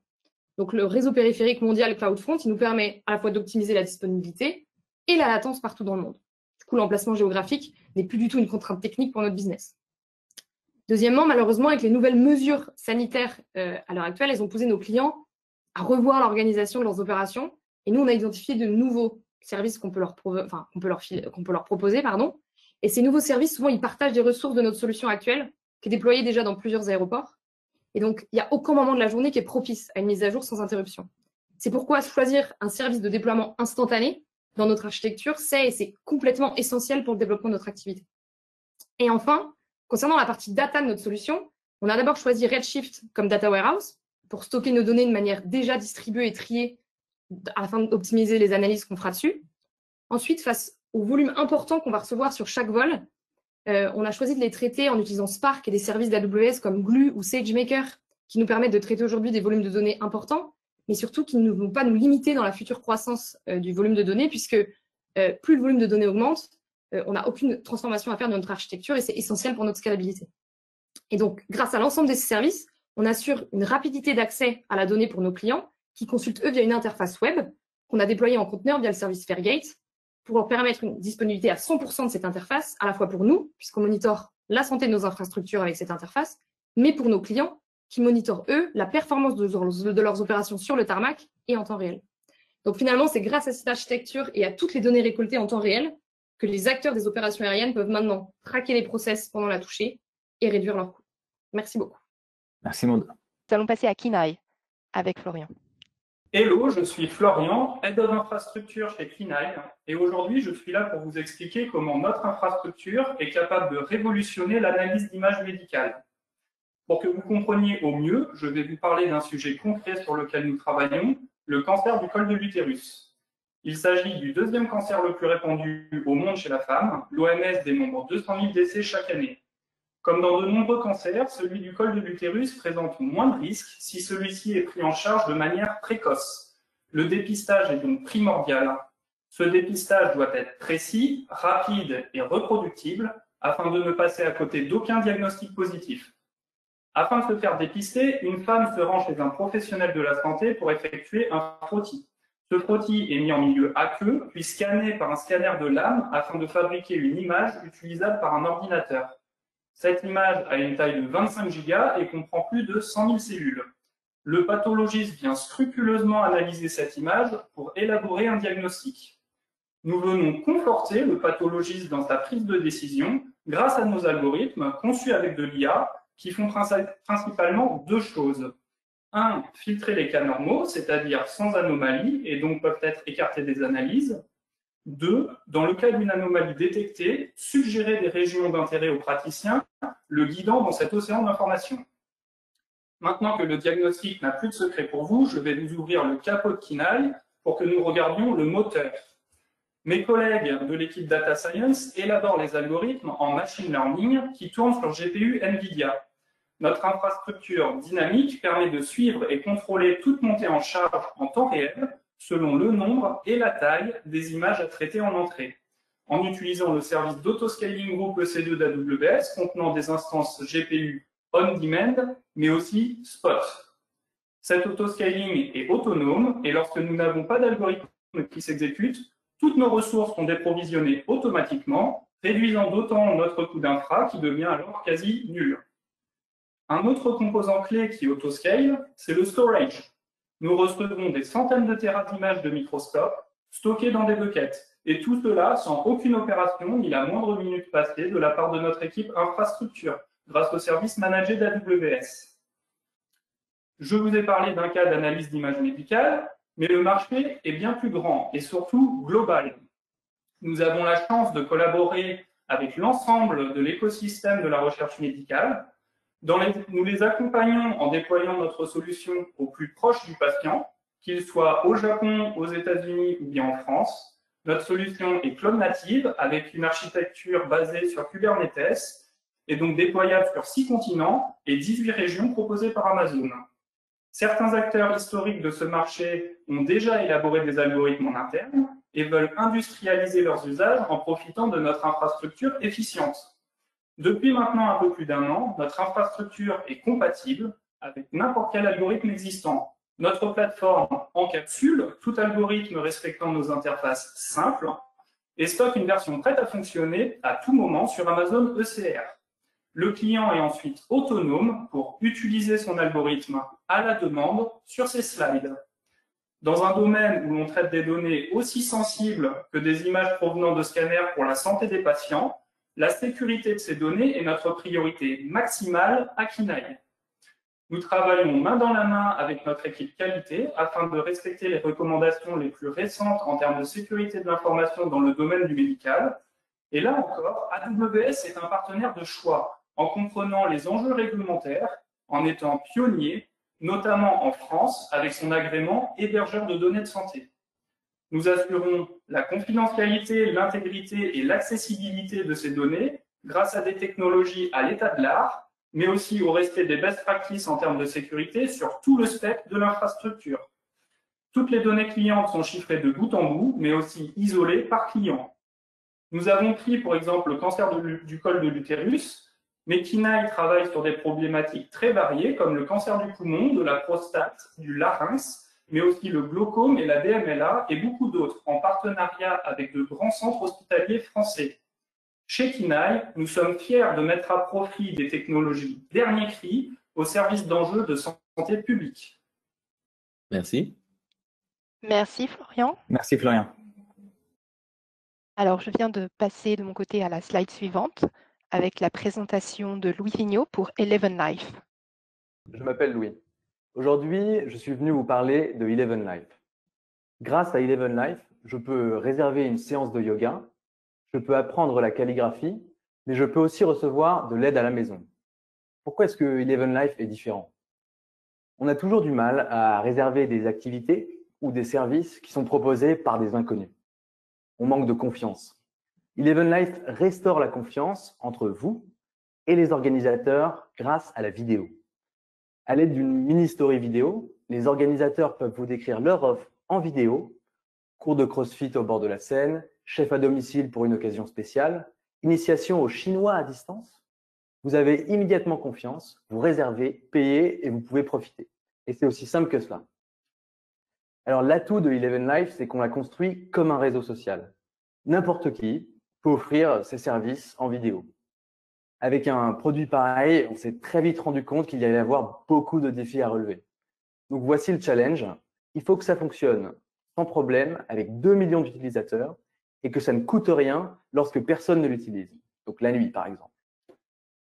Donc, le réseau périphérique mondial CloudFront, il nous permet à la fois d'optimiser la disponibilité et la latence partout dans le monde. Du coup, l'emplacement géographique n'est plus du tout une contrainte technique pour notre business. Deuxièmement, malheureusement, avec les nouvelles mesures sanitaires à l'heure actuelle, elles ont poussé nos clients à revoir l'organisation de leurs opérations. Et nous, on a identifié de nouveaux services qu'on peut leur proposer. Et ces nouveaux services, souvent, ils partagent des ressources de notre solution actuelle, qui est déployée déjà dans plusieurs aéroports. Et donc, il n'y a aucun moment de la journée qui est propice à une mise à jour sans interruption. C'est pourquoi choisir un service de déploiement instantané dans notre architecture, c'est complètement essentiel pour le développement de notre activité. Et enfin, concernant la partie data de notre solution, on a d'abord choisi Redshift comme data warehouse pour stocker nos données de manière déjà distribuée et triée afin d'optimiser les analyses qu'on fera dessus. Ensuite, face au volume important qu'on va recevoir sur chaque vol, on a choisi de les traiter en utilisant Spark et des services d'AWS comme Glue ou SageMaker qui nous permettent de traiter aujourd'hui des volumes de données importants, mais surtout qui ne vont pas nous limiter dans la future croissance du volume de données, puisque plus le volume de données augmente, on n'a aucune transformation à faire dans notre architecture et c'est essentiel pour notre scalabilité. Et donc, grâce à l'ensemble de ces services, on assure une rapidité d'accès à la donnée pour nos clients qui consultent eux via une interface web qu'on a déployée en conteneur via le service Fairgate pour leur permettre une disponibilité à 100% de cette interface, à la fois pour nous, puisqu'on monitore la santé de nos infrastructures avec cette interface, mais pour nos clients qui monitorent, eux, la performance de leurs opérations sur le tarmac et en temps réel. Donc finalement, c'est grâce à cette architecture et à toutes les données récoltées en temps réel que les acteurs des opérations aériennes peuvent maintenant traquer les process pendant la touchée et réduire leurs coûts. Merci beaucoup. Merci Maud. Nous allons passer à Kinaï avec Florian. Hello, je suis Florian, Head of Infrastructure chez Kinaï, et aujourd'hui je suis là pour vous expliquer comment notre infrastructure est capable de révolutionner l'analyse d'images médicales. Pour que vous compreniez au mieux, je vais vous parler d'un sujet concret sur lequel nous travaillons, le cancer du col de l'utérus. Il s'agit du deuxième cancer le plus répandu au monde chez la femme. L'OMS dénombre 200 000 décès chaque année. Comme dans de nombreux cancers, celui du col de l'utérus présente moins de risques si celui-ci est pris en charge de manière précoce. Le dépistage est donc primordial. Ce dépistage doit être précis, rapide et reproductible afin de ne passer à côté d'aucun diagnostic positif. Afin de se faire dépister, une femme se rend chez un professionnel de la santé pour effectuer un frottis. Ce frottis est mis en milieu aqueux, puis scanné par un scanner de lame afin de fabriquer une image utilisable par un ordinateur. Cette image a une taille de 25 gigas et comprend plus de 100 000 cellules. Le pathologiste vient scrupuleusement analyser cette image pour élaborer un diagnostic. Nous venons conforter le pathologiste dans sa prise de décision grâce à nos algorithmes conçus avec de l'IA qui font principalement deux choses. 1. Filtrer les cas normaux, c'est-à-dire sans anomalie et donc peuvent être écartés des analyses. 2. Dans le cas d'une anomalie détectée, suggérer des régions d'intérêt aux praticiens, le guidant dans cet océan d'informations. Maintenant que le diagnostic n'a plus de secret pour vous, je vais vous ouvrir le capot de Kinaï pour que nous regardions le moteur. Mes collègues de l'équipe Data Science élaborent les algorithmes en machine learning qui tournent sur GPU NVIDIA. Notre infrastructure dynamique permet de suivre et contrôler toute montée en charge en temps réel selon le nombre et la taille des images à traiter en entrée, en utilisant le service d'autoscaling groupe EC2 d'AWS contenant des instances GPU on-demand, mais aussi spot. Cet autoscaling est autonome et lorsque nous n'avons pas d'algorithme qui s'exécute, toutes nos ressources sont déprovisionnées automatiquement, réduisant d'autant notre coût d'infra qui devient alors quasi nul. Un autre composant clé qui autoscale, c'est le storage. Nous recevons des centaines de téras d'images de microscope stockées dans des buckets, et tout cela sans aucune opération ni la moindre minute passée de la part de notre équipe infrastructure, grâce au service managé d'AWS. Je vous ai parlé d'un cas d'analyse d'images médicales, mais le marché est bien plus grand et surtout global. Nous avons la chance de collaborer avec l'ensemble de l'écosystème de la recherche médicale. Nous les accompagnons en déployant notre solution au plus proche du patient, qu'il soit au Japon, aux États-Unis ou bien en France. Notre solution est cloud native avec une architecture basée sur Kubernetes et donc déployable sur 6 continents et 18 régions proposées par Amazon. Certains acteurs historiques de ce marché ont déjà élaboré des algorithmes en interne et veulent industrialiser leurs usages en profitant de notre infrastructure efficiente. Depuis maintenant un peu plus d'1 an, notre infrastructure est compatible avec n'importe quel algorithme existant. Notre plateforme encapsule tout algorithme respectant nos interfaces simples et stocke une version prête à fonctionner à tout moment sur Amazon ECR. Le client est ensuite autonome pour utiliser son algorithme à la demande sur ses slides. Dans un domaine où l'on traite des données aussi sensibles que des images provenant de scanners pour la santé des patients, la sécurité de ces données est notre priorité maximale à Kinaï. Nous travaillons main dans la main avec notre équipe qualité afin de respecter les recommandations les plus récentes en termes de sécurité de l'information dans le domaine du médical. Et là encore, AWS est un partenaire de choix en comprenant les enjeux réglementaires, en étant pionnier, notamment en France, avec son agrément hébergeur de données de santé. Nous assurons la confidentialité, l'intégrité et l'accessibilité de ces données grâce à des technologies à l'état de l'art, mais aussi au respect des best practices en termes de sécurité sur tout le spectre de l'infrastructure. Toutes les données clientes sont chiffrées de bout en bout, mais aussi isolées par client. Nous avons pris, pour exemple, le cancer du col de l'utérus, mais Kinaï travaille sur des problématiques très variées, comme le cancer du poumon, de la prostate, du larynx, mais aussi le glaucome et la DMLA, et beaucoup d'autres, en partenariat avec de grands centres hospitaliers français. Chez Kinaï, nous sommes fiers de mettre à profit des technologies dernier cri au service d'enjeux de santé publique. Merci. Merci Florian. Merci Florian. Alors, je viens de passer de mon côté à la slide suivante avec la présentation de Louis Vigneault pour Eleven Life. Je m'appelle Louis. Aujourd'hui, je suis venu vous parler de Eleven Life. Grâce à Eleven Life, je peux réserver une séance de yoga, je peux apprendre la calligraphie, mais je peux aussi recevoir de l'aide à la maison. Pourquoi est-ce que Eleven Life est différent? On a toujours du mal à réserver des activités ou des services qui sont proposés par des inconnus. On manque de confiance. Eleven Life restaure la confiance entre vous et les organisateurs grâce à la vidéo. À l'aide d'une mini-story vidéo, les organisateurs peuvent vous décrire leur offre en vidéo, cours de CrossFit au bord de la Seine, chef à domicile pour une occasion spéciale, initiation au chinois à distance. Vous avez immédiatement confiance, vous réservez, payez et vous pouvez profiter. Et c'est aussi simple que cela. Alors l'atout de Eleven Life, c'est qu'on l'a construit comme un réseau social. N'importe qui peut offrir ses services en vidéo. Avec un produit pareil, on s'est très vite rendu compte qu'il y allait y avoir beaucoup de défis à relever. Donc voici le challenge. Il faut que ça fonctionne sans problème avec 2 millions d'utilisateurs et que ça ne coûte rien lorsque personne ne l'utilise. Donc la nuit, par exemple.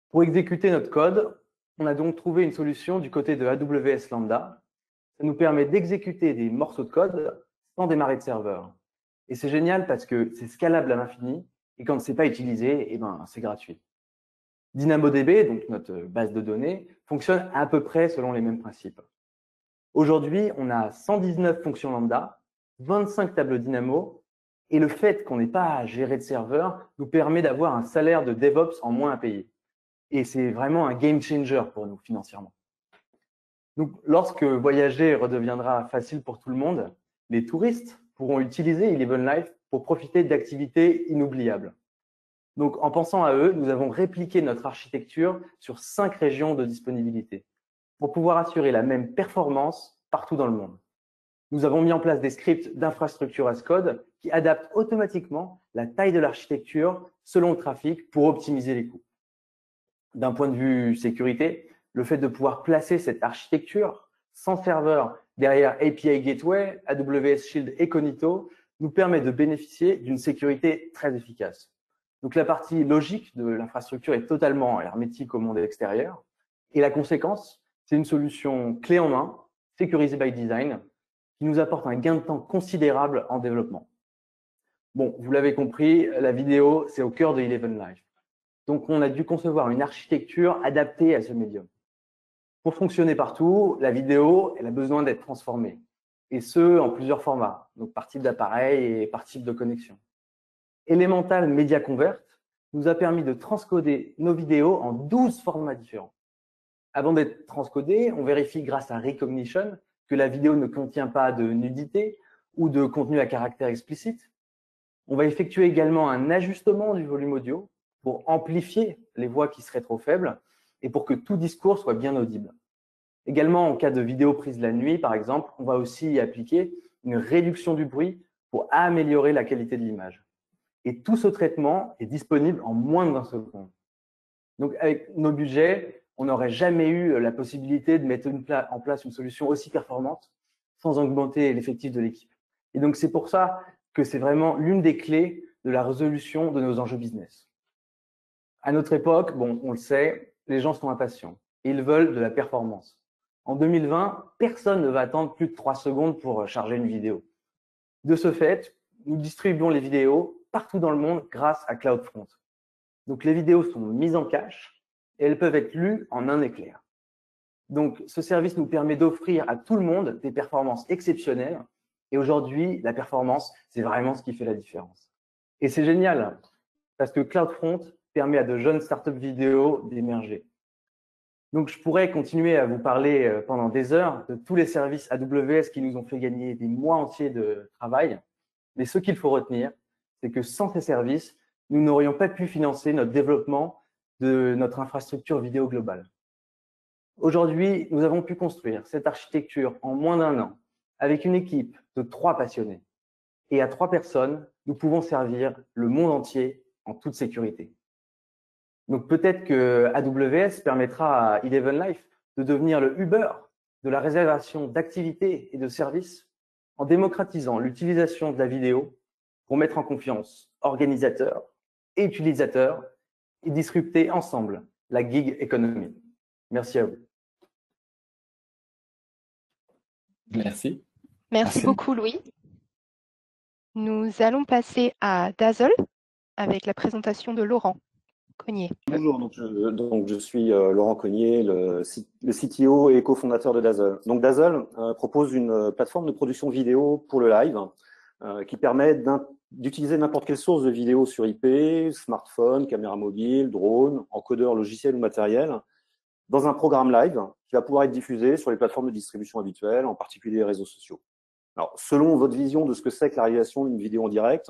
Pour exécuter notre code, on a donc trouvé une solution du côté de AWS Lambda. Ça nous permet d'exécuter des morceaux de code sans démarrer de serveur. Et c'est génial parce que c'est scalable à l'infini et quand ce n'est pas utilisé, eh ben, c'est gratuit. DynamoDB, donc notre base de données, fonctionne à peu près selon les mêmes principes. Aujourd'hui, on a 119 fonctions lambda, 25 tables Dynamo, et le fait qu'on n'ait pas à gérer de serveur nous permet d'avoir un salaire de DevOps en moins à payer. Et c'est vraiment un game changer pour nous financièrement. Donc, lorsque voyager redeviendra facile pour tout le monde, les touristes pourront utiliser Eleven Life pour profiter d'activités inoubliables. Donc, en pensant à eux, nous avons répliqué notre architecture sur 5 régions de disponibilité pour pouvoir assurer la même performance partout dans le monde. Nous avons mis en place des scripts d'infrastructure as code qui adaptent automatiquement la taille de l'architecture selon le trafic pour optimiser les coûts. D'un point de vue sécurité, le fait de pouvoir placer cette architecture sans serveur derrière API Gateway, AWS Shield et Cognito nous permet de bénéficier d'une sécurité très efficace. Donc la partie logique de l'infrastructure est totalement hermétique au monde extérieur. Et la conséquence, c'est une solution clé en main, sécurisée by design, qui nous apporte un gain de temps considérable en développement. Bon, vous l'avez compris, la vidéo, c'est au cœur de Eleven Life. Donc on a dû concevoir une architecture adaptée à ce médium. Pour fonctionner partout, la vidéo, elle a besoin d'être transformée. Et ce, en plusieurs formats, donc par type d'appareil et par type de connexion. Elemental Media Convert nous a permis de transcoder nos vidéos en 12 formats différents. Avant d'être transcodé, on vérifie grâce à Recognition que la vidéo ne contient pas de nudité ou de contenu à caractère explicite. On va effectuer également un ajustement du volume audio pour amplifier les voix qui seraient trop faibles et pour que tout discours soit bien audible. Également, en cas de vidéo prise la nuit, par exemple, on va aussi y appliquer une réduction du bruit pour améliorer la qualité de l'image. Et tout ce traitement est disponible en moins de 20 secondes. Donc, avec nos budgets, on n'aurait jamais eu la possibilité de mettre en place une solution aussi performante sans augmenter l'effectif de l'équipe. Et donc, c'est pour ça que c'est vraiment l'une des clés de la résolution de nos enjeux business. À notre époque, bon, on le sait, les gens sont impatients et ils veulent de la performance. En 2020, personne ne va attendre plus de 3 secondes pour charger une vidéo. De ce fait, nous distribuons les vidéos partout dans le monde grâce à CloudFront. Donc, les vidéos sont mises en cache et elles peuvent être lues en un éclair. Donc, ce service nous permet d'offrir à tout le monde des performances exceptionnelles. Et aujourd'hui, la performance, c'est vraiment ce qui fait la différence. Et c'est génial parce que CloudFront permet à de jeunes startups vidéo d'émerger. Donc, je pourrais continuer à vous parler pendant des heures de tous les services AWS qui nous ont fait gagner des mois entiers de travail. Mais ce qu'il faut retenir, c'est que sans ces services, nous n'aurions pas pu financer notre développement de notre infrastructure vidéo globale. Aujourd'hui, nous avons pu construire cette architecture en moins d'un an avec une équipe de 3 passionnés. Et à 3 personnes, nous pouvons servir le monde entier en toute sécurité. Donc peut-être que AWS permettra à Eleven Life de devenir le Uber de la réservation d'activités et de services en démocratisant l'utilisation de la vidéo pour mettre en confiance organisateurs et utilisateurs et disrupter ensemble la gig economy. Merci à vous. Merci. Merci beaucoup, Louis. Nous allons passer à Dazzle avec la présentation de Laurent Cognier. Bonjour, donc je suis Laurent Cognier, le CTO et cofondateur de Dazzle. Donc Dazzle propose une plateforme de production vidéo pour le live qui permet d'utiliser n'importe quelle source de vidéo sur IP, smartphone, caméra mobile, drone, encodeur logiciel ou matériel, dans un programme live qui va pouvoir être diffusé sur les plateformes de distribution habituelles, en particulier les réseaux sociaux. Alors, selon votre vision de ce que c'est que la réalisation d'une vidéo en direct,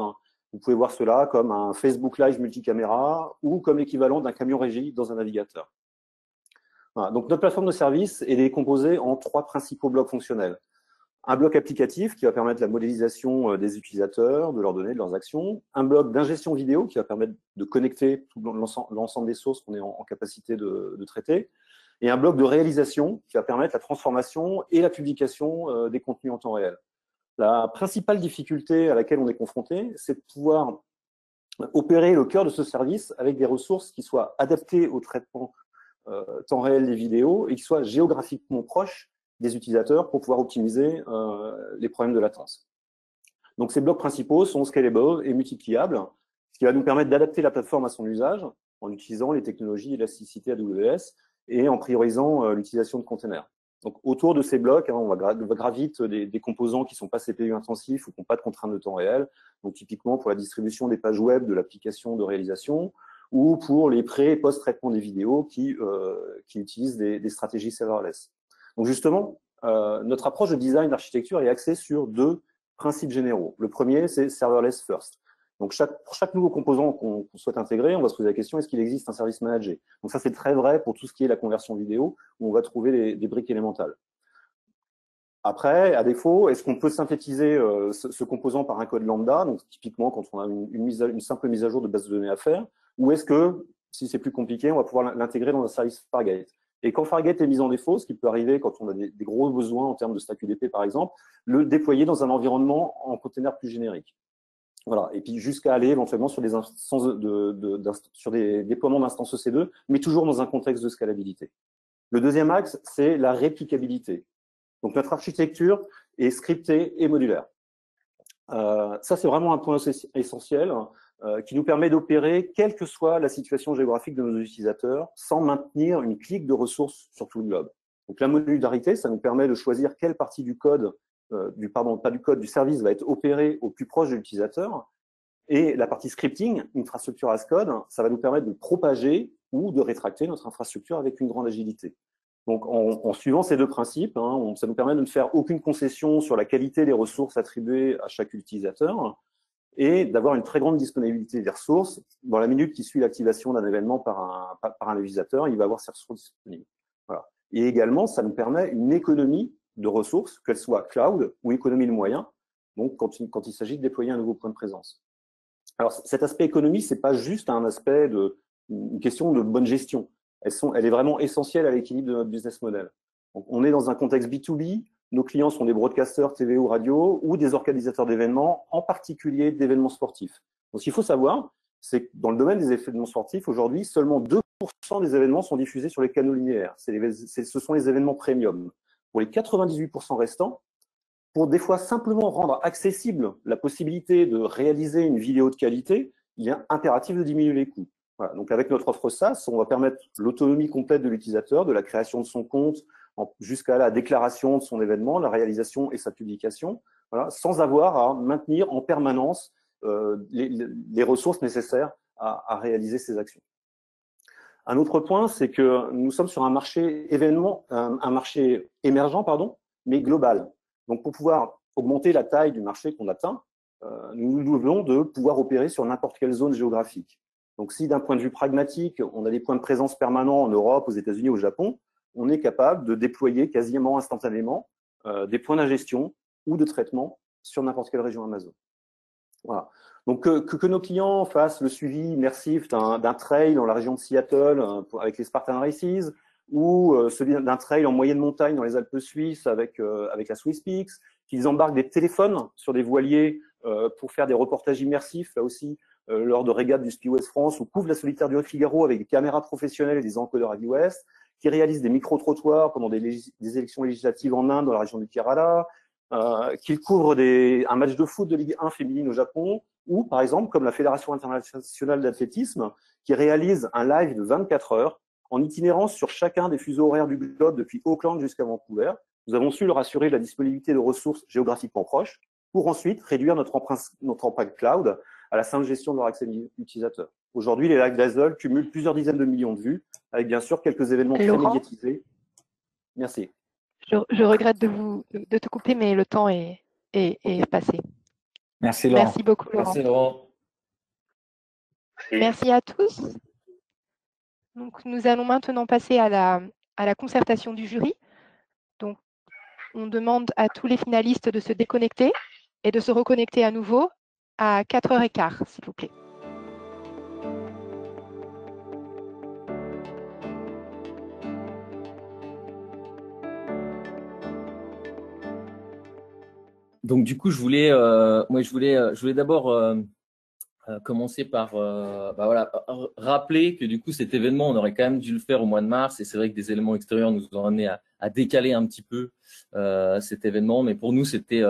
vous pouvez voir cela comme un Facebook Live multicaméra ou comme l'équivalent d'un camion régie dans un navigateur. Voilà, donc, notre plateforme de service est décomposée en 3 principaux blocs fonctionnels. Un bloc applicatif qui va permettre la modélisation des utilisateurs, de leurs données, de leurs actions. Un bloc d'ingestion vidéo qui va permettre de connecter tout l'ensemble des sources qu'on est en capacité de traiter. Et un bloc de réalisation qui va permettre la transformation et la publication des contenus en temps réel. La principale difficulté à laquelle on est confronté, c'est de pouvoir opérer le cœur de ce service avec des ressources qui soient adaptées au traitement temps réel des vidéos et qui soient géographiquement proches des utilisateurs pour pouvoir optimiser les problèmes de latence. Donc, ces blocs principaux sont scalable et multipliables, ce qui va nous permettre d'adapter la plateforme à son usage en utilisant les technologies d'élasticité AWS et en priorisant l'utilisation de containers. Donc, autour de ces blocs, on va graviter des composants qui ne sont pas CPU intensifs ou qui n'ont pas de contraintes de temps réel. Donc, typiquement pour la distribution des pages web de l'application de réalisation ou pour les pré- et post-traitement des vidéos qui utilisent des stratégies serverless. Donc, justement, notre approche de design d'architecture est axée sur 2 principes généraux. Le premier, c'est serverless first. Donc, pour chaque nouveau composant qu'on souhaite intégrer, on va se poser la question, est-ce qu'il existe un service managé? Donc, ça, c'est très vrai pour tout ce qui est la conversion vidéo, où on va trouver des briques élémentales. Après, à défaut, est-ce qu'on peut synthétiser ce composant par un code lambda, donc typiquement quand on a une simple mise à jour de base de données à faire, ou est-ce que, si c'est plus compliqué, on va pouvoir l'intégrer dans un service Fargate? Et quand Fargate est mis en défaut, ce qui peut arriver quand on a des gros besoins en termes de stack UDP, par exemple, le déployer dans un environnement en container plus générique. Voilà. Et puis jusqu'à aller éventuellement sur des déploiements d'instances EC2, mais toujours dans un contexte de scalabilité. Le deuxième axe, c'est la réplicabilité. Donc notre architecture est scriptée et modulaire. Ça, c'est vraiment un point essentiel qui nous permet d'opérer quelle que soit la situation géographique de nos utilisateurs sans maintenir une clique de ressources sur tout le globe. Donc la modularité, ça nous permet de choisir quelle partie du code du service va être opéré au plus proche de l'utilisateur. Et la partie scripting, infrastructure as code, ça va nous permettre de propager ou de rétracter notre infrastructure avec une grande agilité. Donc, en suivant ces 2 principes, ça nous permet de ne faire aucune concession sur la qualité des ressources attribuées à chaque utilisateur et d'avoir une très grande disponibilité des ressources. Dans la minute qui suit l'activation d'un événement par un utilisateur, il va avoir ses ressources disponibles. Voilà. Et également, ça nous permet une économie de ressources, qu'elles soient cloud ou économie de moyens, donc quand il s'agit de déployer un nouveau point de présence. Alors, cet aspect économie, c'est pas juste un aspect une question de bonne gestion. Elle est vraiment essentielle à l'équilibre de notre business model. Donc, on est dans un contexte B2B, nos clients sont des broadcasters TV ou radio ou des organisateurs d'événements, en particulier d'événements sportifs. Donc, ce qu'il faut savoir, c'est que dans le domaine des événements sportifs, aujourd'hui, seulement 2% des événements sont diffusés sur les canaux linéaires. Ce sont les événements premium. pour les 98% restants, pour des fois simplement rendre accessible la possibilité de réaliser une vidéo de qualité, il est impératif de diminuer les coûts. Voilà. Donc avec notre offre SaaS, on va permettre l'autonomie complète de l'utilisateur, de la création de son compte jusqu'à la déclaration de son événement, la réalisation et sa publication, voilà, sans avoir à maintenir en permanence les ressources nécessaires à réaliser ces actions. Un autre point, c'est que nous sommes sur un marché un marché émergent, pardon, mais global. Donc, pour pouvoir augmenter la taille du marché qu'on atteint, nous nous devons de pouvoir opérer sur n'importe quelle zone géographique. Donc, si d'un point de vue pragmatique, on a des points de présence permanents en Europe, aux États-Unis, au Japon, on est capable de déployer quasiment instantanément des points d'ingestion ou de traitement sur n'importe quelle région Amazon. Voilà. Donc, que nos clients fassent le suivi immersif d'un trail dans la région de Seattle avec les Spartan Races, ou celui d'un trail en moyenne montagne dans les Alpes suisses avec la Swiss Peaks, qu'ils embarquent des téléphones sur des voiliers pour faire des reportages immersifs, là aussi, lors de régates du Speed West France, ou couvrent la solitaire du Haut-Figaro avec des caméras professionnelles et des encodeurs à West, qui réalisent des micro-trottoirs pendant des élections législatives en Inde, dans la région du Kerala, qu'ils couvrent un match de foot de Ligue 1 féminine au Japon, ou par exemple, comme la Fédération internationale d'athlétisme, qui réalise un live de 24 heures en itinérance sur chacun des fuseaux horaires du globe depuis Auckland jusqu'à Vancouver. Nous avons su leur assurer la disponibilité de ressources géographiquement proches pour ensuite réduire notre empreinte cloud à la simple gestion de leur accès utilisateur. Aujourd'hui, les lives Dazzle cumulent plusieurs dizaines de millions de vues, avec bien sûr quelques événements très médiatisés. Merci. Je regrette de te couper, mais le temps est passé. Merci Laurent. Merci beaucoup Laurent. Merci Laurent. Merci à tous. Donc, nous allons maintenant passer à la concertation du jury. Donc, on demande à tous les finalistes de se déconnecter et de se reconnecter à nouveau à 4h15, s'il vous plaît. Donc du coup, je voulais d'abord commencer par rappeler que du coup cet événement, on aurait quand même dû le faire au mois de mars, et c'est vrai que des éléments extérieurs nous ont amené à décaler un petit peu cet événement, mais pour nous c'était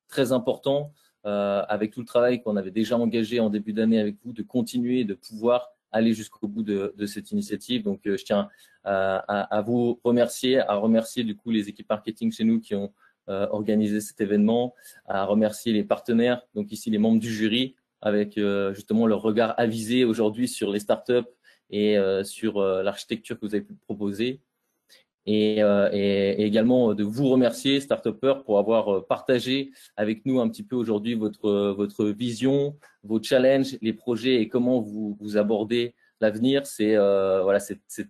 très important avec tout le travail qu'on avait déjà engagé en début d'année avec vous, de continuer, de pouvoir aller jusqu'au bout de cette initiative. Donc je tiens à vous remercier, à remercier du coup les équipes marketing chez nous qui ont organisé cet événement, à remercier les partenaires, donc ici les membres du jury, avec justement leur regard avisé aujourd'hui sur les startups et sur l'architecture que vous avez pu proposer. Et également de vous remercier, Startupper, pour avoir partagé avec nous un petit peu aujourd'hui votre vision, vos challenges, les projets et comment vous abordez l'avenir. C'est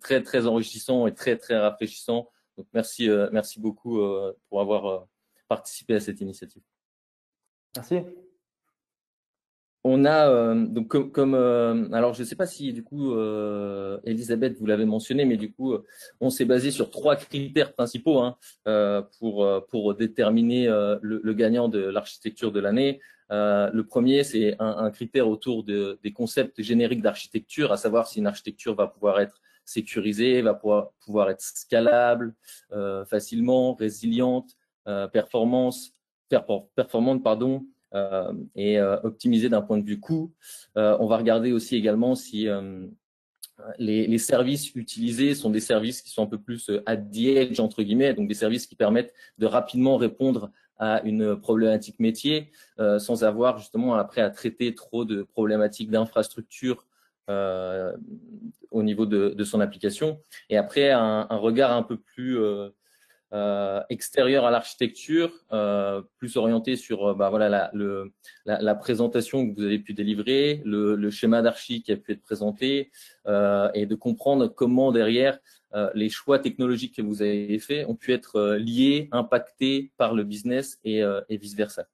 très très enrichissant et très très rafraîchissant. Donc merci beaucoup pour avoir participé à cette initiative. Merci. On a donc alors je ne sais pas si du coup Elisabeth vous l'avez mentionné, mais du coup on s'est basé sur 3 critères principaux pour déterminer le gagnant de l'architecture de l'année. Le premier, c'est un critère autour des concepts génériques d'architecture, à savoir si une architecture va pouvoir être sécurisée, va pouvoir être scalable facilement, résiliente, performante, pardon. Et optimiser d'un point de vue coût. On va regarder aussi également si les services utilisés sont des services qui sont un peu plus at the edge, entre guillemets, donc des services qui permettent de rapidement répondre à une problématique métier sans avoir justement après à traiter trop de problématiques d'infrastructure au niveau de son application. Et après, un regard un peu plus extérieur à l'architecture, plus orienté sur la présentation que vous avez pu délivrer, le schéma d'archi qui a pu être présenté, et de comprendre comment derrière les choix technologiques que vous avez faits ont pu être liés, impactés par le business et vice versa.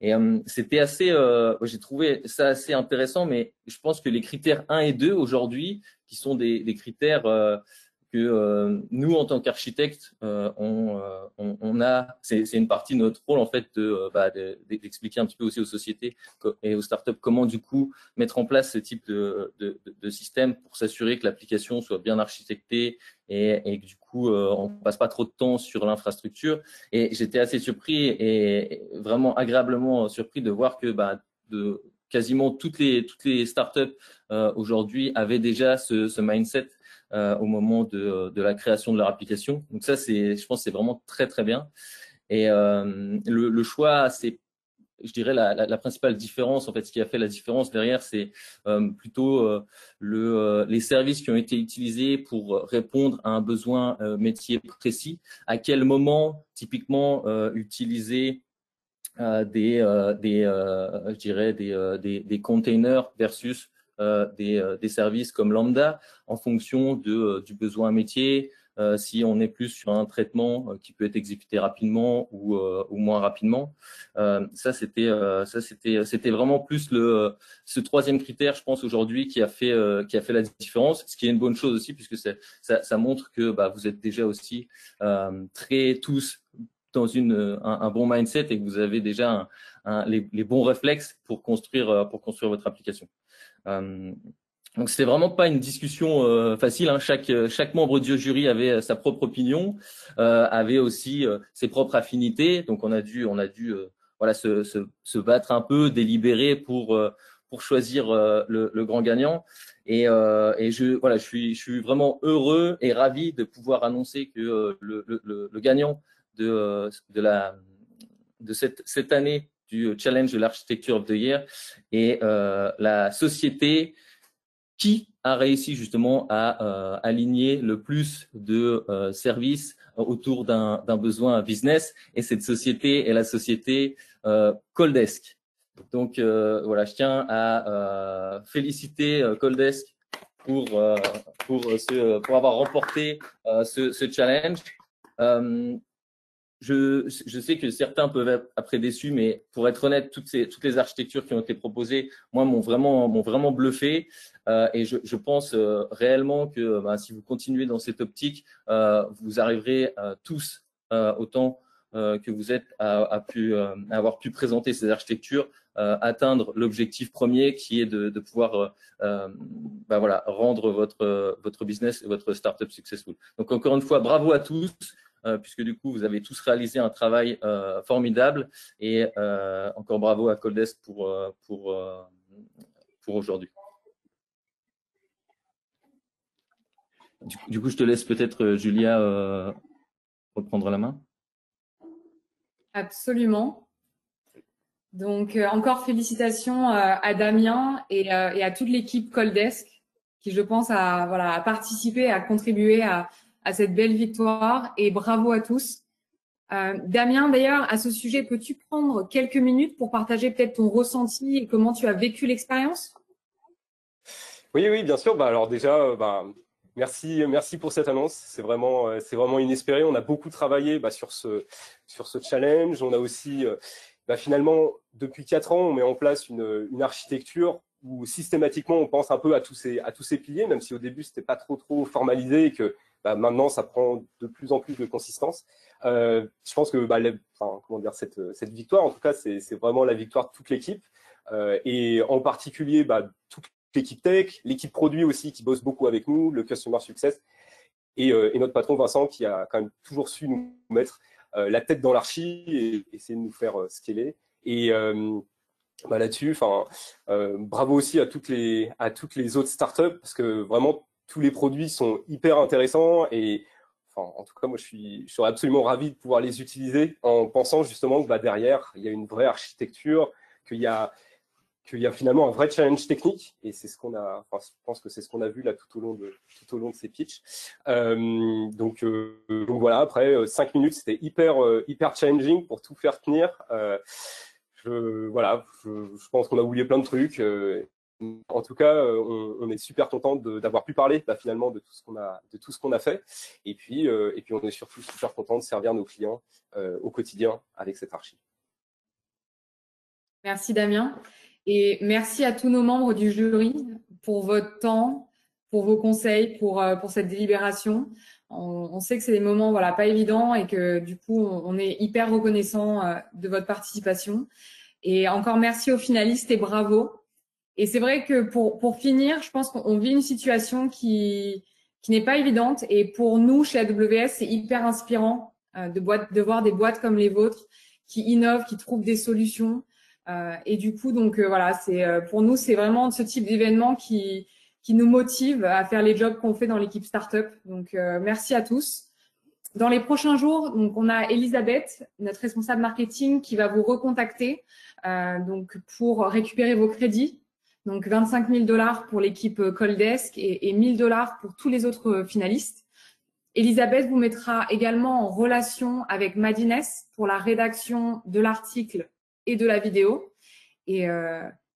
Et c'était assez, j'ai trouvé ça assez intéressant, mais je pense que les critères 1 et 2 aujourd'hui, qui sont des critères que nous, en tant qu'architectes, c'est une partie de notre rôle en fait d'expliquer un petit peu aussi aux sociétés et aux startups comment du coup mettre en place ce type de système pour s'assurer que l'application soit bien architectée et que du coup on passe pas trop de temps sur l'infrastructure. Et j'étais assez surpris et vraiment agréablement surpris de voir que quasiment toutes les startups aujourd'hui avaient déjà ce mindset au moment de la création de leur application. Donc ça, je pense que c'est vraiment très, très bien. Et le choix, c'est, je dirais, la principale différence, en fait, ce qui a fait la différence derrière, c'est plutôt les services qui ont été utilisés pour répondre à un besoin métier précis. À quel moment, typiquement, utiliser des containers versus des services comme Lambda en fonction du besoin métier, si on est plus sur un traitement qui peut être exécuté rapidement ou moins rapidement. C'était vraiment plus ce troisième critère, je pense, aujourd'hui qui a fait la différence, ce qui est une bonne chose aussi puisque ça montre que vous êtes déjà aussi tous dans un bon mindset et que vous avez déjà les bons réflexes pour construire votre application. Donc c'était vraiment pas une discussion facile, hein. Chaque membre du jury avait sa propre opinion, avait aussi ses propres affinités. Donc on a dû voilà se battre un peu, délibérer pour choisir le grand gagnant. Et je suis vraiment heureux et ravi de pouvoir annoncer que le gagnant de cette année du Challenge de l'Architecture of the Year et la société qui a réussi justement à aligner le plus de services autour d'un besoin business. Et cette société est la société Coaldesk. Donc voilà, je tiens à féliciter Coaldesk pour avoir remporté ce challenge. Je sais que certains peuvent être après déçus, mais pour être honnête, toutes les architectures qui ont été proposées, moi, m'ont vraiment bluffé. Et je pense réellement que si vous continuez dans cette optique, vous arriverez tous autant que vous êtes à avoir pu présenter ces architectures, atteindre l'objectif premier qui est de pouvoir rendre votre business et votre startup successful. Donc encore une fois, bravo à tous. Puisque du coup, vous avez tous réalisé un travail formidable et encore bravo à Coaldesk pour aujourd'hui. Du coup, je te laisse peut-être, Julia, reprendre la main. Absolument. Donc, encore félicitations à Damien et à toute l'équipe Coaldesk qui, je pense, a participé, a contribué à cette belle victoire et bravo à tous. Damien, d'ailleurs, à ce sujet, peux-tu prendre quelques minutes pour partager peut-être ton ressenti et comment tu as vécu l'expérience? Oui, bien sûr. Alors déjà, merci pour cette annonce. C'est vraiment inespéré. On a beaucoup travaillé sur ce challenge. On a aussi, finalement, depuis 4 ans, on met en place une architecture où systématiquement on pense un peu à tous ces piliers, même si au début c'était pas trop formalisé et que maintenant ça prend de plus en plus de consistance. Je pense que cette victoire, en tout cas, c'est vraiment la victoire de toute l'équipe et en particulier toute l'équipe tech, l'équipe produit aussi qui bosse beaucoup avec nous, le customer success et notre patron Vincent qui a quand même toujours su nous mettre la tête dans l'archi et essayer de nous faire scaler. Et là-dessus, bravo aussi à toutes les autres startups parce que vraiment tous les produits sont hyper intéressants et en tout cas moi je serais absolument ravi de pouvoir les utiliser en pensant justement que derrière il y a une vraie architecture, qu'il y a finalement un vrai challenge technique et c'est ce qu'on a. Je pense que c'est ce qu'on a vu là tout au long de ces pitchs. Donc voilà. Après 5 minutes, c'était hyper challenging pour tout faire tenir. Je pense qu'on a oublié plein de trucs. En tout cas, on est super content d'avoir pu parler finalement de tout ce qu'on a fait. Et puis on est surtout super content de servir nos clients au quotidien avec cette archi. Merci Damien. Et merci à tous nos membres du jury pour votre temps, pour vos conseils, pour cette délibération. On sait que c'est des moments voilà, pas évidents et que du coup, on est hyper reconnaissant de votre participation. Et encore merci aux finalistes et bravo. Et c'est vrai que pour finir, je pense qu'on vit une situation qui n'est pas évidente. Et pour nous, chez AWS, c'est hyper inspirant de voir des boîtes comme les vôtres qui innovent, qui trouvent des solutions. Et du coup, donc voilà, pour nous, c'est vraiment ce type d'événement qui nous motive à faire les jobs qu'on fait dans l'équipe startup. Donc, merci à tous. Dans les prochains jours, donc on a Elisabeth, notre responsable marketing, qui va vous recontacter donc pour récupérer vos crédits. Donc 25 000 $ pour l'équipe Coaldesk et 1 000 $ pour tous les autres finalistes. Elisabeth vous mettra également en relation avec Madines pour la rédaction de l'article et de la vidéo. Et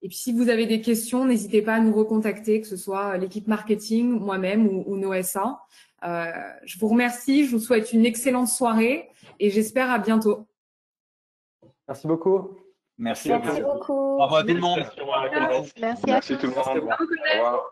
puis, si vous avez des questions, n'hésitez pas à nous recontacter, que ce soit l'équipe marketing, moi-même ou nos SA. Je vous remercie, je vous souhaite une excellente soirée et j'espère à bientôt. Merci beaucoup. Merci beaucoup. Au revoir tout le monde. Merci à tous. Tout le monde. Au revoir.